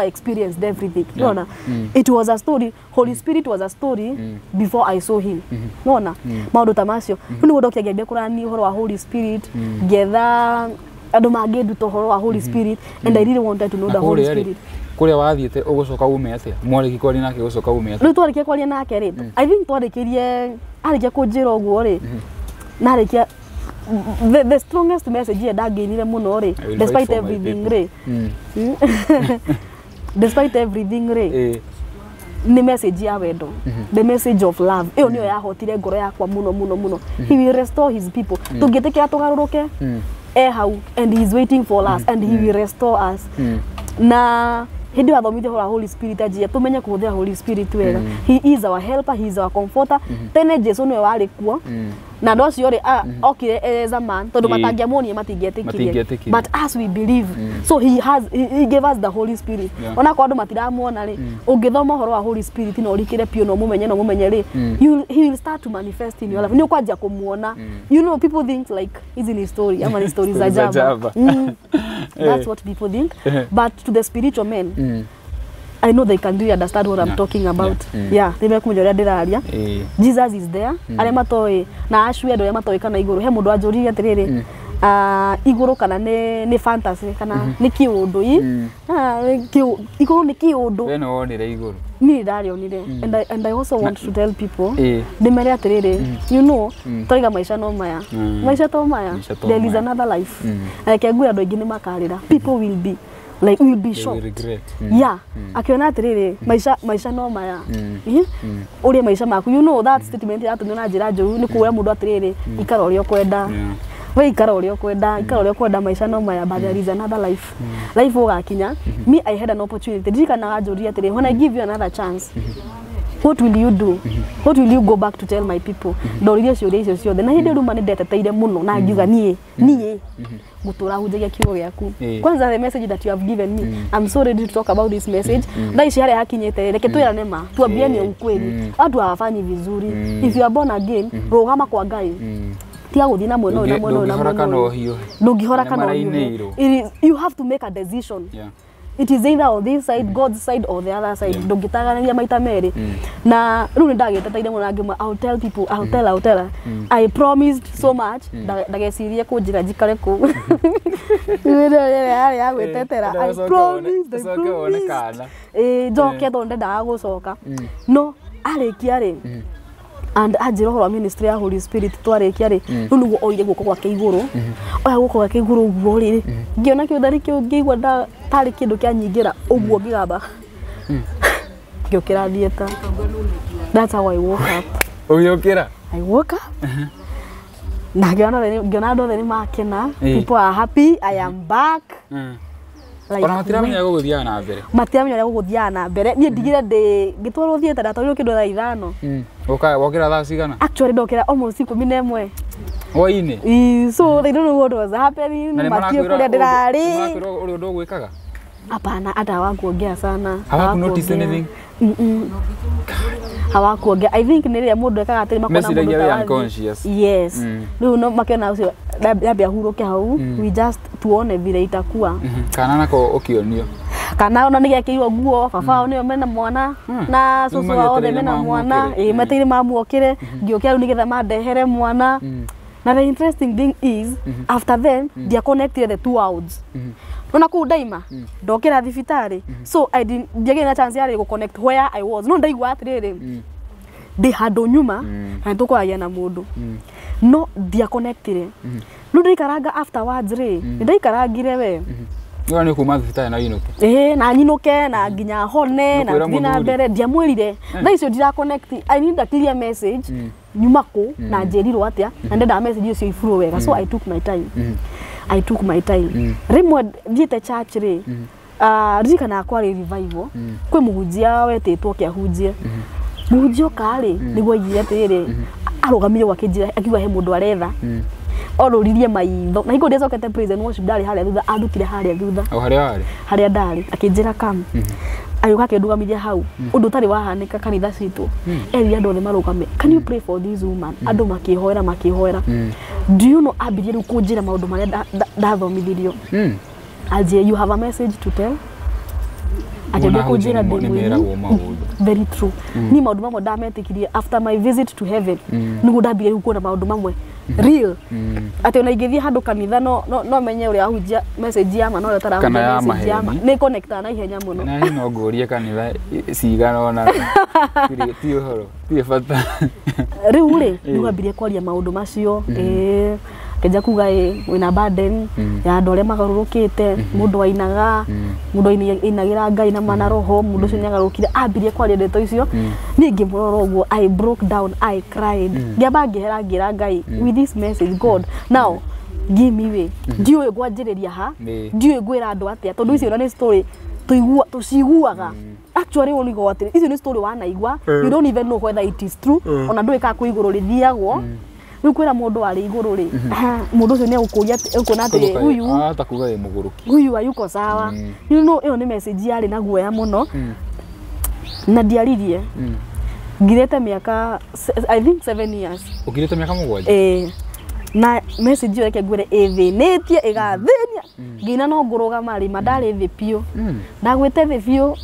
I experienced everything. Unaona? It was a story. Holy Spirit was a story before I saw him. Unaona? Maundu tamasio. Ni gudo kiagebe kurani horo wa Holy Spirit, getha adu magedu to horo wa Holy Spirit and I really wanted to know the Holy Spirit. Kuria wathiite ugucoka ume atia mwariki kwari nake ugucoka ume atia riu twarikia kwari nake ri I think twarikirie arikia kunjira uguo ri na arikia the strongest message ye ndaginire muno ri despite everything ri despite everything ri ni message ya wendo the message of love iyo niyo yahotire ngoro yakwa muno he will restore his people tungitikira tugaruruke how and he is waiting for us and he will restore us na hindi wathomithia hora Holy Spirit ajia tumenye kuhuthia Holy Spirit wega he is our helper, he is our comforter tene Jesu niwe wari kuo na ndo cio ri okay as a man tondu matangiamuonie matingietekirie but as we believe so he gave us the Holy Spirit ona kwa andu matiramuona ri ungithoma horo wa Holy Spirit no rikire pio no mumenye ri he will start to manifest in your life ni ukwanjia kumuona you know people think like is in story ama ni stories za jaba that's what people think but to the spiritual men I know they can really understand what I'm talking about. Yeah, they make mujoria ndiraria. Jesus is there. Ale matoi na ashwe ndo matoi kana iguru. He mundu ajuri atiriri. Iguru kana ni fantasy kana ni kiundu yi. Iguru ni kiundu. We no onire iguru. Ni ndario nire. And I also want to tell people ndimere atiriri. You know, toiga maisha no maya. Maisha to maya. There is another life. Like ngura ndo ingine makarira. People will be like we will be shocked. Yeah. Akiona atiriri maisha no maya. Uri maisha maku. You know that statement ya tunona njira njuru ni kuya mundu atiriri ikara uri okwenda. we ikara uri okwenda maisha no maya, but there is another life. Life ugakinya. Me, I had an opportunity. Ndikana ajuria atiri, when I give you another chance, what will you do? What will you go back to tell my people? Ndoririe ciuria icio ciothe na hindi ruma nindeteteire muno na ngiuga nie gutura hunjagia kiugo giaku. Kwanza the message that you have given me, I'm so ready to talk about this message. Nda ici hare hakinyete reke twirane ma tuambiane ukweli. Watu hawafanyi vizuri. If you are born again, rogama kwa Ngai. Tia guthii na mwena na mwena na mwena. Ndungihora kana you have to make a decision. It is either on this side, God's side, or the other side. Ndungitagania maita meri. Na riu ndagiteteire muno ngima, I'll tell people, I'll tell her. I promised so much. Ndagecirie kunjira njikare ku. I promised. Njoke thonde ndaga gucoka. No, arikia ri. And ajiro ho ministry ya Holy Spirit twarikia ri nugu oire guko gwake iguru oya guko gwake iguru uguo ri ngiona kiuthari kiu ngigwa nda tari kindu kia nyingira uguo ngigamba ngiokira thieta. That's how I woke up. Ugiokira? I woke up. Na ngiona ndo theni makena. People are happy. I am back. Like, matiramenya guguthia na mbere. Matiramenya guguthia na mbere. Ni ndigire ngitwarwo thieta ndatwarirwo kindu thaa 5. Wokira thaa cigana? Actually ndokira almost 11. Hwaini? So they don't know what was happening. Matio kuria ndirari. Makwira uri undu gwikaga? Hapana, hata hawakuongea sana. Hawaku notice anything? Hawakuongea. I think nile mundu ekaga atiri makona mundu unconscious. Yes. Riu no makena ucio ndabia huruke hau. We just tuone vile itakuwa. Kana nako ukionio. Kana ona nigekiirwo nguo baba niyo mena mwana na susu wao mena mwana mateire mamuokire ngiokia riu nigetha mandehere mwana. Na the interesting thing is after them they are connected the two worlds. Nona ku daima ndokira thibitari, so I didn't get a chance ya go connect where I was. No ndaigwa atiriri they had onyuma na tukwaria na mundu no they are connected. No ndikaranga afterwards ri ndikarangire we yo ni kuma thibitari na inuke na nyinuke na nginya hone na thina mbere ndiamwirire tha icio ndira connect. I need a clear message nyumako na njerirwo atia na ndenda message icio ifuro wega. So I took my time. Rimwe thiete church ri ririkana kwa revival kwi muhunjia wetitwo kiahunjie muhunjio kari niguo igire atiri arugamire gwake njira akiuga he mundu aretha oruririe maitho na hingo ndicokete praise and worship ndari haria thutha andutire haria thutha o haria ndari akinjira kam ayuka kindugamithia hau undu tari wahanika kanitha citu eri andu othe marugame, can you pray for this woman? Andu makihoera do you know abirie ru kunjira maundu maria ndathomithirio aje you have a message to tell atende kunjira very true. Ni maundu mamwe ndametikirie after my visit to heaven nigu ndambire kuona maundu mamwe real ati ona ingithie handu kanitha no menye uri ahunjia message ya ma no tara message ya ma ni connect na ihenya muno na ni no ngurie kanitha cigana ona ti uhoro ti bata riu ri ni wambirie kwaria maundu macio keja kuga wina burden ya andu aria magarurukite mundu ainaga mundu inagira Ngai na mana roho mundu ucio nyagarukire ambirie kwaria ndeto icio ningi muroro guo I broke down, I cried ngiamba ngira Ngai with this message God now give me way ndiwe gwanjiriria ha ndiwe gwira andu atia tondu icio ni story tuciguaga actually only go atiri icio ni story wanaigua you don't even know whether it is true ona ndwika ku iguru rithiagwo riu kwira mundu ari iguru ri mundu ucio ni akuria ukona ati huyu atakuga ye muguruki huyu ayuko sawa you know iyo ni message yari na guoya muno na ndiaririe ngirete miaka I think 7 years ukirete miaka 7 na message yake ngwire ethinetie igathenia ngina no nguruga mari madari thi pio ndagwite thi pio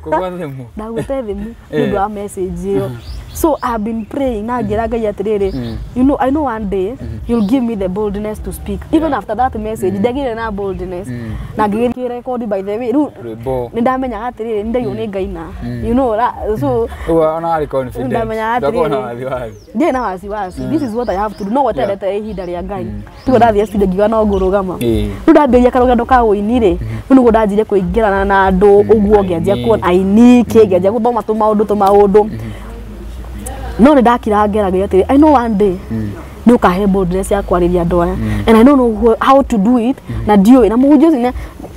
kugwa themu ndagwite themu ndu a message yo. So I have been praying na ngira Ngai atiriri you know I know one day you'll give me the boldness to speak even after that message ndagire na boldness na ngire record by the way ni ndamenya atiriri ndayo ni Ngai na you know so ona ari confident ndamenya atiriri ndiye na wasiwasi this is what I have to do no weterete ihinda ria Ngai tugo ndathie studio ngiga no ngurugama ndu ndambiria karugendo ka uinire nugo ndanjire kuingirana na andu uguo ngianjia kuona ainike ngianjia guthoma tumaundu no ni ndakira ngerageria ati I know one day no kahe boldness ya kwariria ndoya and I don't know how to do it na dio na mujo sine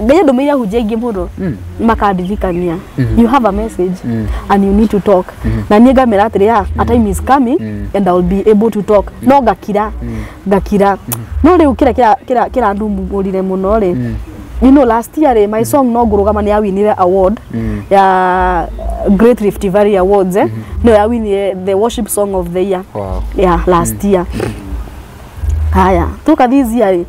gaya ndo meya hujegi mudo makadithikania you have a message and you need to talk na niega meratire ya a time is coming and I will be able to talk no gakira no le kira ndumurire muno le you know last year my song no gurugama ni awinire award ya Great Rift Valley Awards no ya winire the worship song of the year yeah last year haya toka this year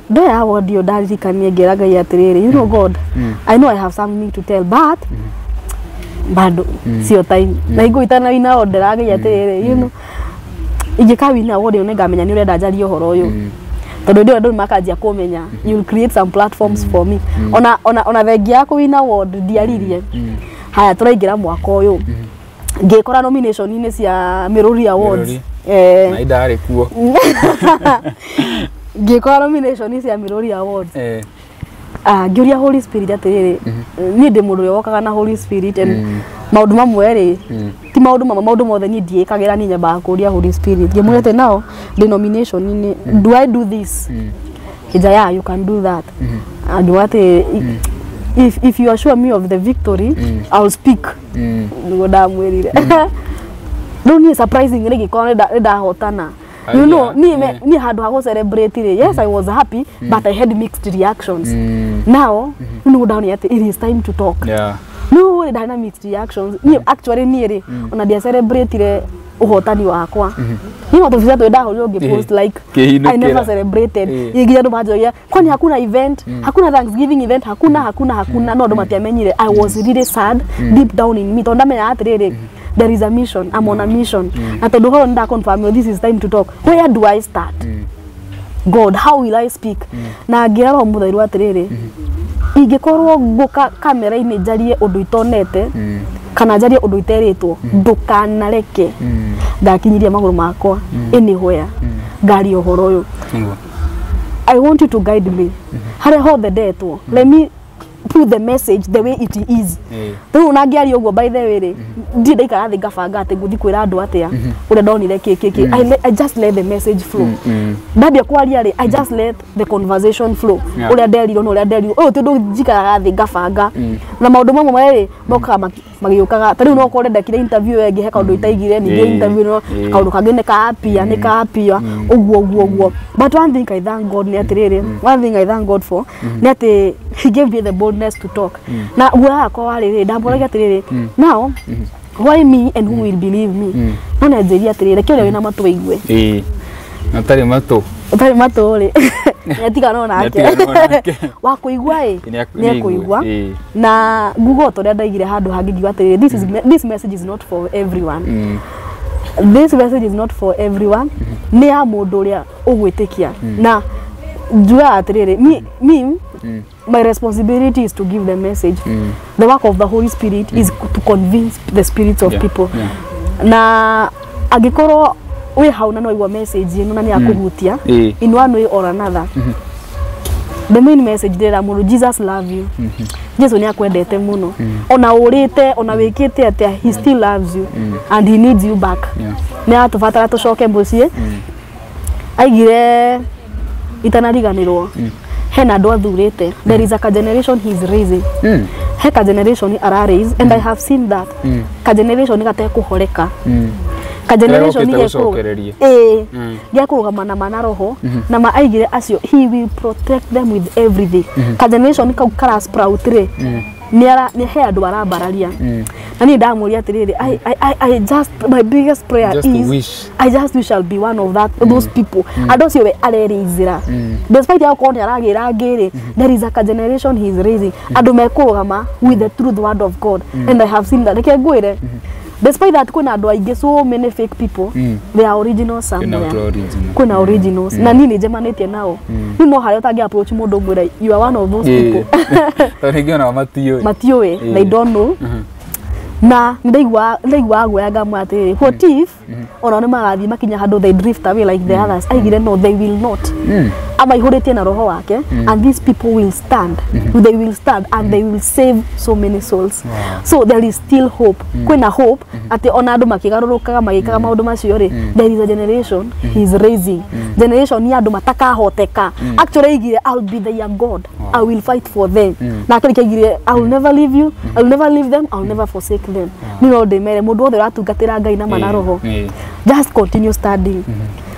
do ya award yo daririkanie ngeraga ya atiriri you know God I know I have something to tell but bado sio time na igo itana wina oderaga ya atiriri you know igika wina award yo ngamenya ni urenda njari uhoro uyu tondu ndio ndo makanjia kumenya you will create some platforms for me ona thegi yako wina award ndiaririe haya turaingira mwaka uyu ngikora nomination ine cia Miruri Awards na idare kuo ngikora nomination cia Miruri Awards ngiuria Holy Spirit atiriri ni ndi mundu wokaga na Holy Spirit and maundu mamwe ri ti maundu mothe ni ndiikagira ni nyamba kuria Holy Spirit ngimwete now the nomination ine do I do this kijaya you can do that and what if you assure me of the victory I'll speak ngoda mwirire no ni surprising ni gikona da hotana you know ni hard to celebrate it. Yes, I was happy but I had mixed reactions now you know down yet it is time to talk no the dynamic reactions ni actually ni ona dia celebrate uhotani wakwa ni watu vizatu eda holio post like I never celebrated igiya ndo majoya kwani hakuna event hakuna Thanksgiving event hakuna no ndo matiamenyire I was really sad deep down in me tonda menya atiriri there is a mission I'm on a mission na tondu ho nda confirm this is time to talk where do I start God how will I speak na ngero muthairu atiriri ingikorwo nguka kamera ine jarie undu itonete kana jarie undu iteritwo ndukanareke ndakinyiria maguru makwa anywhere ngari uhoro uyu I want you to guide me hare ho the death let me put the message the way it is tu unangiari uguo by the way ndi ndaikara thi ngabanga ati nguthi kwira andu atia ure ndonire kiki I just let the message flow ndabia kwaria ri I just let the conversation flow ure nderiro no ure nderiro uyu ti ndu njikara thi ngabanga na maundu mamwe mari moka magiukaga tari no ko ndekire interview enge he kaundu itaigire ni interview no kaundu kangi ne kapia uguo but one thing I thank God ni atiriri one thing I thank God for ni ati he gave me the boldness to talk na gura ko wari ndamboraga atiriri now why me and who will believe me no na njeria atiriri kile wina matu igwe natari matu ri yatika no nake wa kuigwa ni kuigwa na Google to ndaigire handu hangi atiriri this message is not for everyone this message is not for everyone ni ya mundu ria ugwitikia na jua atiriri me my responsibility is to give the message the work of the Holy Spirit is to convince the spirits of people na agikoro we hauna no igwa message ino na ni akuhutia in one way or another the main message there amu Jesus love you Jesu ni akwendete muno ona urite ona wikite atia he still loves you and he needs you back ni atubatara tucoke mucie aigire itanariganirwo hena andu athurite there is a generation he is raising heka generation ara raise and I have seen that ka generation gate kuhoreka ka generation kurugama na manaroho na maaigire acio he will protect them with everything ka generation kara sproutre ni he andu arambararia na ni ndamuria atiriri I just my biggest prayer just is I just wish I'll be one of those people adocio we arerizira despite how kon aragira ngiri there is a generation he is raising andu mekurugama with the truth word of God and I have seen that like gwire despite that kuna andu aige so many fake people they are original somewhere kuna originals na nini jemanitie nao you know how you approach mundu mwira you are one of those people taringiona matiwe they don't know na ndaigwa gwega mwatiri what if ona ne magathi makinya handu they drift away like the others aigire no they will not ama ihuritie na roho wake, and these people will stand. They will stand and they will save so many souls. So there is still hope. Kwina hope ati ona andu makigarurukaga magikaga maundu macio ri, there is a generation he is raising. Generation ya andu matakahoteka. Actually igire, I'll be their God. I will fight for them. Na kali igire, I will never leave you. I will never leave them. I will never forsake them. Ni no de mere mundu othe ratungatira Ngai na mana roho. Just continue studying.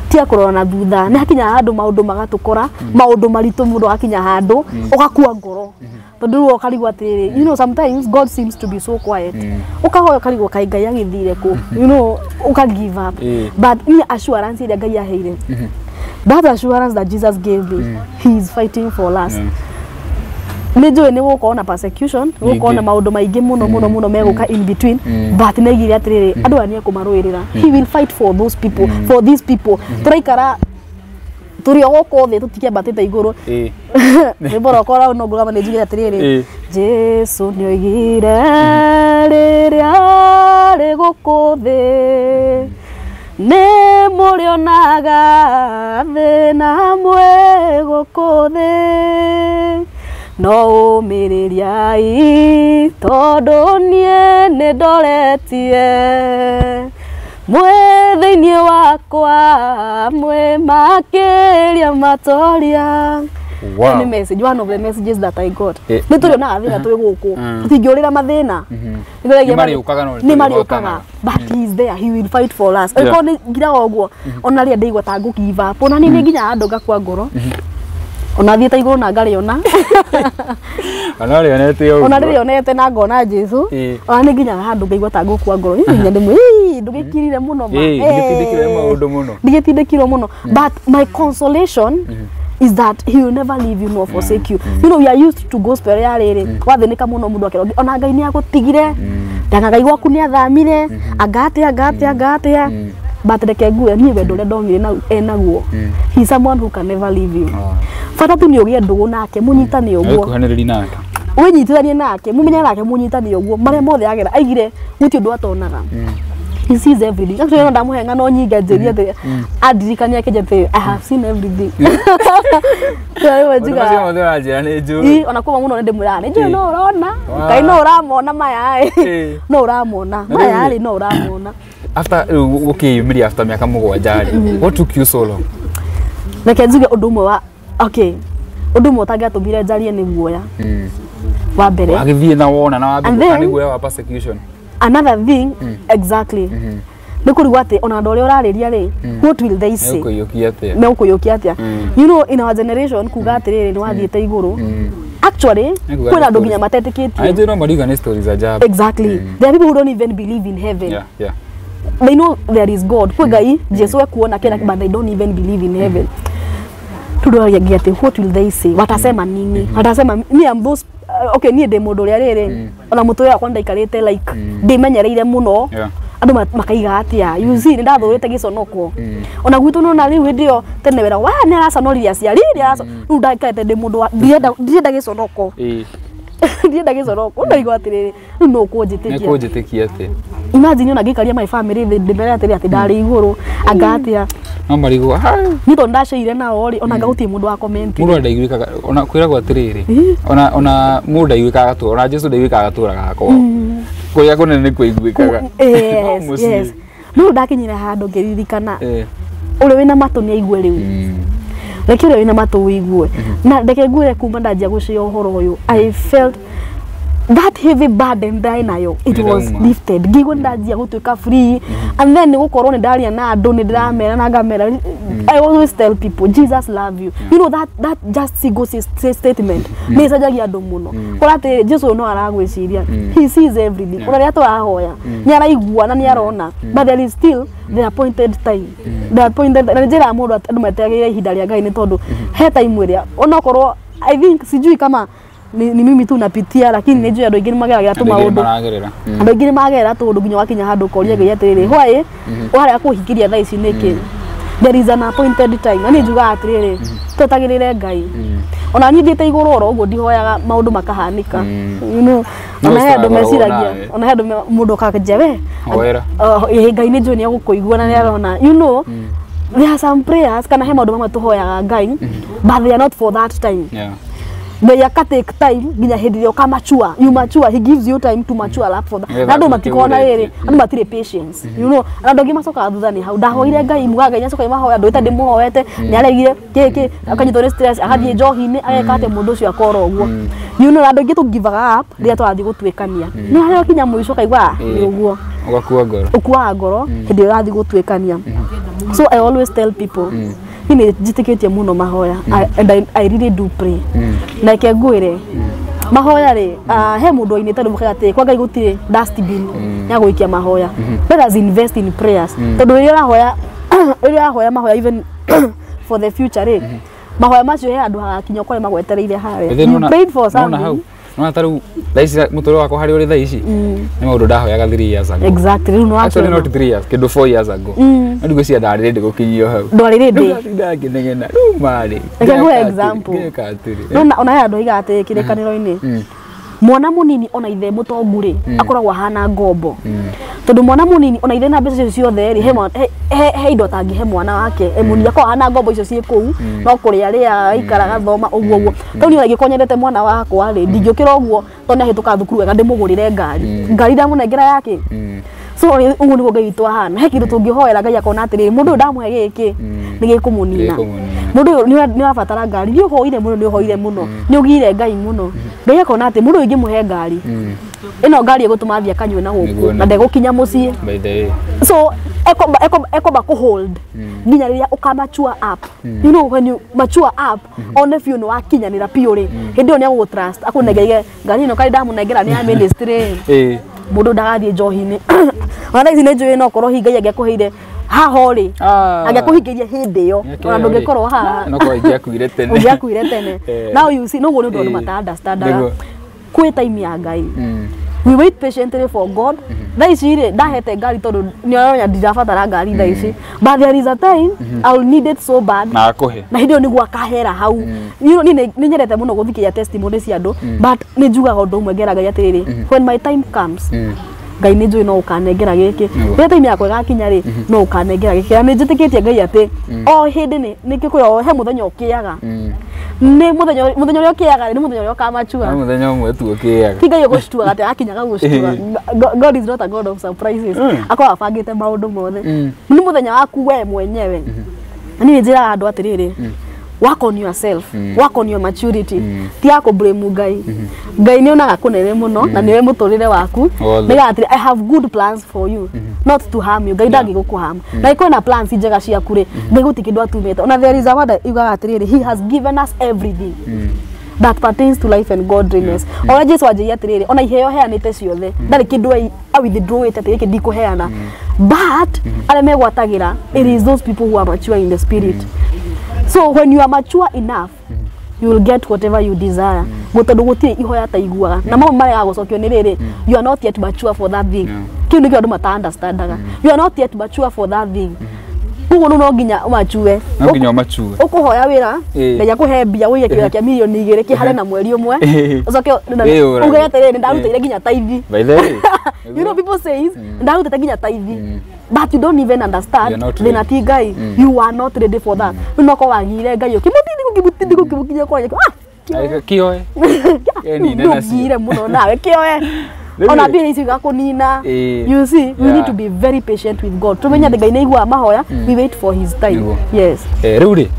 Tia kurora na thutha na hakinya handu maundu magatukora maundu maritu mundu hakinya handu ugakua ngoro tondu ukarigwa atiriri, you know, sometimes God seems to be so quiet. Ukahoya ukarigwa kai Ngai agithire ku, you know, uka give up. But ni assurance ile Ngai aheire, that assurance that Jesus gave me, he is fighting for us. Nijo ni gukona persecution, gukona maundu maingi muno meguka in between, but negire atiriri andu ania kumaruirira. He will fight for those people, for these people. Turaikara turi ogoko the tutikia batete iguru. Ni borokora no ngurama ni jigira atiriri Jesu ni oigire riria rigukuthi ne murionaga thina mwe gukuthi no umiririai tondu nie ni ndoretie mwe thiini wakwa mwe makiria matoria. Wow. Ni message, one of the messages that I got. Nituri na thina twi guku tutingiurira mathina ni mariukaga, but he is there, he will fight for us. Eko ni ngira oguo ona ria ndeigwa ta ngukiva hapo na ni nginya andu ngakwa ngoro ona thieta iguru na ngariona ona rionete na ngona Jesu ona ni nginya handu ngaigwa ta ngukua ngoro nya ndimwe ndugikirire muno ma ndigitindikire maundu muno ndigitindikire muno. But my consolation is that he will never leave you nor forsake you. You know, we are used to gospel ya rere wathinika muno mundu akero ona Ngai ni agutigire ndanga Ngai gwaku ni athamire agatia but reke ngue ni wendo le ndongire na enaguo. He is someone who can never leave you. Fata tu ni ogie ndugu nake munyitane uguo kuhaniriri nake winyitithanie nake mumenya nake munyitane uguo maria mothe agera aigire guti undu atonaga. He sees everything. Actually, no ndamuhenga no nyinga njeria the adirikania kejete I have seen everything. Wewe jiga ona kuma muno ndemwe rane nje no urona kai no uramona maya no uramona maya no uramona. After okay, you made after miaka mugwanja what took you so long? Reke njuge undu mwe wa okay undu mwe utangiatumire njarie ni guoya wa mbere agithie na wona na wa mbere ni guoya wa persecution. Another thing exactly ni kurigwa ati ona ndore urariria ri what will they say me ukuyukia atia. You know, in our generation kuga atiriri ni wathiete iguru actually kuna andu nginya matetikitie I don't know mariga stories ajabu. Exactly. There are people who don't even believe in heaven. Yeah. They know there is God. Kwa Ngai Jesu akuona kena but they don't even believe in heaven. Tudoria ati what will they say? Watasema nini? Watasema me am those okay ni de modo rere ona mutu ya kwanda ikarete like ndimenyereire muno andu makaiga atia you see ni ndathurite giconoko ona gwitu no na riu ndio tene wera wa ni aracanoriria ciari ni araco ru ndakete de mundu ndienda giconoko ndienda giconoko ndaigwa atiriri no kunjitikia ati imagine ona ngikaria my family ndimere ati ndari iguru agatia no marigo ni to ndasheire na ori ona ngauti mundu wa comment mundu ndaigwikaga ona kwiragwo atiriri ona mundu ndaigwikaga tu ona Jesu ndaigwikaga turaga ko kuya kunene ni kuigwikaga yes no ndakinyira handu ngiririkana uri wina matu ni aigwe riu reke uri wina matu wigue na ndeke ngwire kuma ndanjia gucio uhoro uyu I felt that heavy burden nayo it was lifted gigo ndanjia gutuika free and then gukorwo ni ndaria na andu ni ndiramera na ngamera. I always tell people Jesus love you. You know that just single statement mesajagia andu muno kurate Jesu no aragwiciria he sees everything ona ria twahoya ni araigua na ni arona but there is still the appointed time na njira mundu andu metegeire ihinda ria Ngai ni tondu he time iria ona korwo I think sijui kama ni mimi tu napitia lakini nejua andu ingine mageragira tu maundu andu ingine magera tu nginya wakinya handu koria Ngai atiriri hwae wara kuhikiria thaa ici niki there is an appointed time ani juga atiriri tutagirire Ngai ona ni ndite iguru oro uguo ndihoyaga maundu makahanika you know ona handu mesiragia ona handu mundu kajewe wera Ngai ni njoni agukuigua na ni arona you know there are some prayers kana he maundu mamwe tuhoyaga Ngai but they are not for that time. They are take time ginya hindi yo kamachua you mature he gives you time to mature lap for that. Nando matikona rere ando matire patience you know nando gimacoka thutha ni hau ndahoire Ngai muga Ngai nyacoka imahoya ndoita ndimuhoete ni aregire keke akanyitore stress akathie njohi-ini agekate mundu ucio akora uguo you know nando gitu give up ria twathi gutwekania ni hayo kinya muico kaigwa ni uguo ukua ngoro hindi urathi gutwekania. So I always tell people ini jitikitie muno mahoya and I really do pray na kegwire mahoya ri he mundu ini tondu mukaga ati kwa Ngai gutire dustbin ya guikia mahoya. Let us invest in prayers tondu ira hoya mahoya even for the future mahoya macio he andu hakinya kore magwetereire hare you prayed for something no taru daisi mutoro wako hari uri daisi ni maundu ndahoyaga 3 years ago. Exactly no actually not 3 years kido 4 years ago ndio cia ndari rende gukinyio hau ndari rende ndakinegena mari ego example no ona ya ndo igate kirekaniro-ini mwana munini ona ithe mutonguri akoragwa hana ngombo tondu mwana munini ona ithe na mbeca ciothe ri he indo tangi he mwana wake munini akwa hana ngombo icio cie kuu no kuria ria ikaraga thoma uguo tondu ni ngikonyendete mwana wakwa ri ndingikira uguo tondu ahituka thukuru wega ndimugurire ngari ndamunengera yake so uguo niguo Ngai witũ ahana he kindu tungihoera Ngai akona atiri mundu ndamuhe giki ni gikumunina mundu ni wabatara ngari ni uhoire muno ni ugire Ngai muno Ngai akona ati mundu ingimuhe ngari ino ngari igutuma thia kanywe na guku na ndegukinya mucii by the way so ekoba ku hold nginya riria ukamachua up you know when you mature up on if you know akinyanira piore hindi oni agu trust akunengere ngari ino kali ndamunengera ni ya ministry mundu ndagathie njohi-ini ona ici ni njui no korwo Ngai angiakuheire hahori angiakuhingirie hindi yo ona ndungikorwo haha no kwa ingiakuire tene now you see no go no mata understand kwi time ya Ngai we wait patiently for God ici ri ndahete ngari tondu ni onya ndirabatara ngari ici but there is a time I'll need it so bad na akuhe na hindi niguo akahera hau you know ni nyerete muno guthikia testimony cia andu but ni njugaga undu umwe ngera Ngai atiriri when my time comes Ngai ni njui no ukanengera giki ria time yakwa gakinya ri no ukanengera giki ni njitikitie Ngai ati o hindi ni kikuyo he muthenya ukiaga ni muthenya uria ukiaga ni muthenya uria ukamachua muthenya umwe tu ukiaga Ngai gushtua ati akinyaga gushtua God is not a God of surprises akwa abangite maundu mothe ni muthenya waku we mwenyewe ni njira andu atiriri work on yourself work on your maturity ti yako blame Ngai Ngai ni onaga kunene muno na niwe muturire waku niga atiri I have good plans for you not to harm you Ngai ndangi gukuharm na iko na plans njega ciaku ri Ngai gutikindu atumite ona there is a word yugaga atiriri he has given us everything that pertains to life and godliness ona Jesu ajiria atiriri ona iheo heanite ciothe ndari kindu I withdraw it ati kindi kuheana but ale megwatagira it is those people who are mature in the spirit. So when you are mature enough, you will get whatever you desire. Gotondo gutire ihoya ta iguaga. Na mama mare agocokio ni riri, you are not yet mature for that thing. Kiu ndio andu mata understandaga. You are not yet mature for that thing. Kugo no nginya umachue. No nginya umachue. Ukuhoya wira, ndeja kuhe mbia wiye kira kia milioni 2 ki hare na mweri umwe. Ucokio ugete riri ndarutire nginya taithi. By the way. You know people says ndarutire nginya taithi. But you don't even understand then ati Ngai you are not ready for that. No ko wagire Ngai ukimutindi kukinya kwa kioe yani nena si ngire muno nawe kioe ona bili isi gakunina you see we need to be very patient with God tumenya Ngai na igwa mahoya we wait for his time. Yes riu ri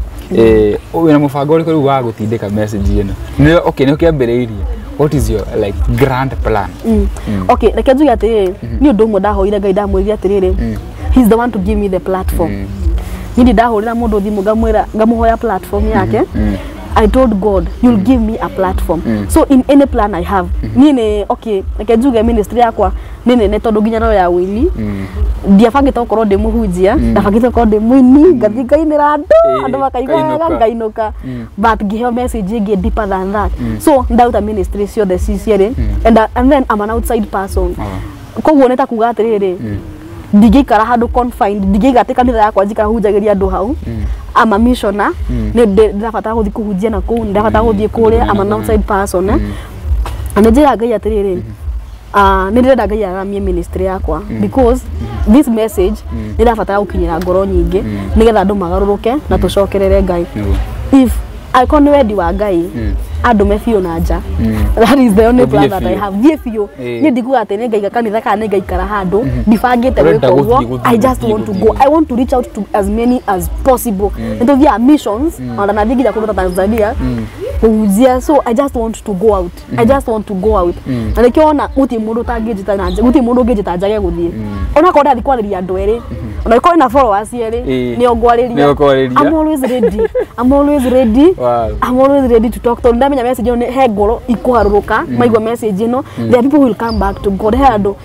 wina mubango uri riu wa gutindika message ino ni okay ni ukiambiriirie what is your like grand plan? Okay reke njuge ati ni undu umwe ndahoire Ngai ndamwirire atiriri he's the one to give me the platform. Nindi ndahurira mundu thimu ngamwira ngamuhoya platform yake. I told God you'll give me a platform. So in any plan I have nini okay reke njuge ministry yakwa nini ne tondu nginya no ya wili ndiabangite gukorwo ndi muhunjia ndabangite gukorwo ndi mwini ngathi ngainira andu makaigua ngainuka but ngiheo message ingi deeper than that. So ndauta ministry ciothe ciciere and then I'm an outside person. Koguo neta kuga atiriri ndigikara handu confined ndigigatika kanitha yakwa njikahunjagiria andu hau I'm a missioner ni ndabatara guthi kuhunjia na kuu ndabatara guthi kuria I'm an outside person and njira Ngai atiriri ndirenda Ngai aramie ministry yakwa because this message ndirabatara gukinyira ngoro nyingi nigetha andu magaruruke na tucokerere Ngai. If I can wendi wa Ngai andu me biu na nja, that is the only plan that I have. Thie biu ni ndikuga ati ni Ngai kanitha kana ni Ngai kara handu ndibangite gwika uguo. I just want to go. I want to reach out to as many as possible. Ndio via missions ona na thigira kuruta Tanzania kujia, so I just want to go out. I just want to go out. Na nikiona uti mundu tangijita na nje, uti mundu ngijita njage guthie. Ona ko ndathi kwariria andu eri. Ona ko na followers eri ni ogwariria. I'm always ready. I'm always ready. Wow. I'm always ready to talk to. Ndamenya message ni he ngoro ikuharuruka maigwa message ino. There are people who will come back to God. He ado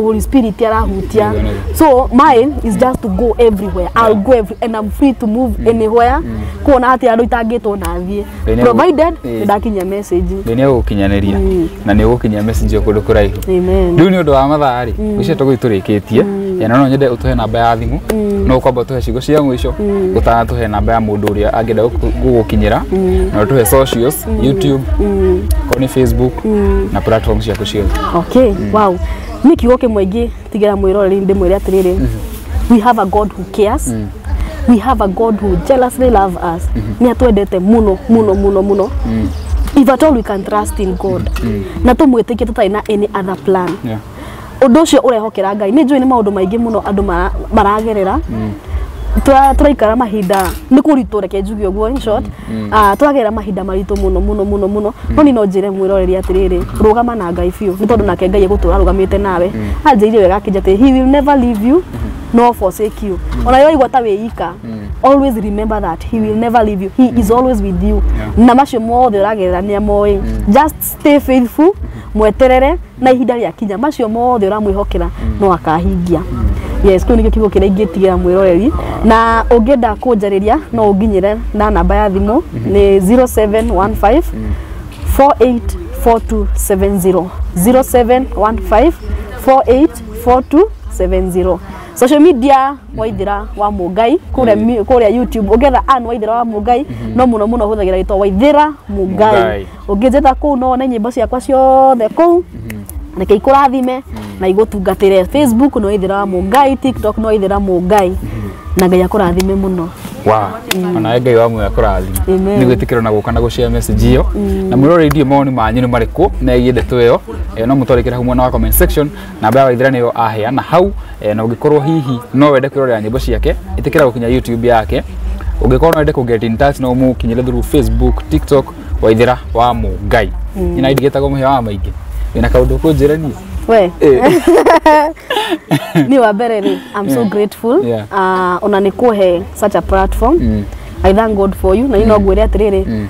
Holy Spirit yarahutia. So mine is just to go everywhere. I'll go and I'm free to move anywhere. Kuona ati andu itangitwo na thie. Provided ndakinya message. Ni ugukinyaniria na ni ugukinya message kundu kuraihu. Amen. Riu ni undu wa mathari. Ucio tugiturikitie. Yana no nyende utuhe namba ya thimu. No kwamba tuhe cigo cia mwisho. Utana tuhe namba ya mundu uria angenda gugukinyira. Na tuhe socials, YouTube, koni Facebook na platforms cia kucio. Okay. Wow. Ni kiugo kimwe ingi tigira mwiroreri ndi mwire atiriri. We have a God who cares. We have a God who jealously loves us. Ni atwendete muno muno muno muno. If at all we can trust in God. Na tumwitikie tutaina any other plan. Yeah. Undu ucio urehokera Ngai. Ni njui ni maundu maingi muno andu maragerera. Turaikara mahinda ni kuritu reke njuge uguo in short. Turagera mahinda maritu muno muno muno muno. No ni no njire mwiroreri atiriri. Rugama na Ngai fiu. Ni tondu nake Ngai egutura rugamite nawe. Anjire wega kinjate. He will never leave you nor forsake you. Ona yo igwata weika. Always remember that he will never leave you. He is always with you. Na macio mothe uragerera ni amoe. Just stay faithful. Mweterere na ihinda ria kinya macio mothe uramwihokera no akahingia. Yes, kuni kigo kira ingitigira mwiroreri na ungenda kunjariria no unginyire na namba ya thimu ni 0715 484270 0715 484270. Social media Waithira wa Mugai kuria YouTube ugetha Waithira wa Mugai no muno muno huthagira gitwa Waithira Mugai. Ungijeta ku no na nyimbo ciakwa ciothe ku reke ikurathime na igutungatire. Facebook no Waithira wa Mugai, TikTok no Waithira Mugai na Ngai akurathime muno. Wow. Ona Ngai wa mwe akurathime. Ni gwitikira na guka na gushare message iyo. Na mwiroreri ndio moni manyu ni mariku na yendetwo yo. No mutwarekera humwe na comment section na baya Waithira niyo ahea na hau na ungikorwo hihi no wende kwirorera nyimbo ciake itikira gukinya YouTube yake. Ungikorwo no wende ku get in touch no mukinyire through Facebook, TikTok Waithira wa Mugai. Ina idigetago muhia wa maingi. Wina kaundu kunjirani. We. Ni wa bereri. I'm so grateful. Ona nikuhe such a platform. I thank God for you. Na ino gwire atiriri.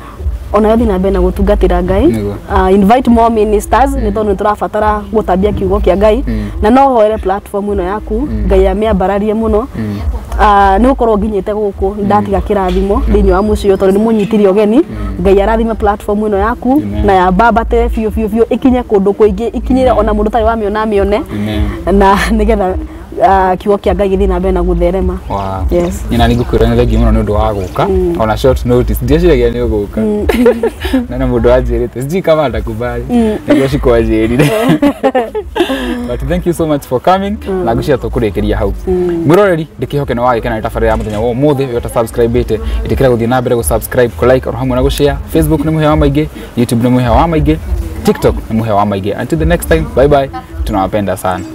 Ona yothi na bena gutungatira Ngai. Invite more ministers ni tondu turabatara gutambia kiugo kia Ngai. Na no hoere platform ino yaku Ngai amiambararie muno. Ni gukorwo nginyite guku ndatiga kirathimo thini wa mucio tondu ni munyitirie ogeni. Ngai arathime platform ino yaku na ya babate fiu ikinye kundu kuingi ikinyire ona mundu tari wa miona mione na nigetha kiugo kia Ngai githi na bena gutherema. Yes. Ina nigukwira ni thegi muno ni undu wa guka ona short notice ndiaciragia ni uguka na mundu ajirite siji kama ndakubali niguo cikwajirire. But thank you so much for coming. Na gucia tukurikiria hau mwiroreri ndikihoke no wage kana tabarira ya muthenya wo muthe yota subscribe ite itikira guthii na mbere go subscribe ko like oro hamwe na gushare. Facebook ni muhea wa maingi, YouTube ni muhea wa maingi, TikTok ni muhea wa maingi. Until the next time, bye bye, tunawapenda sana.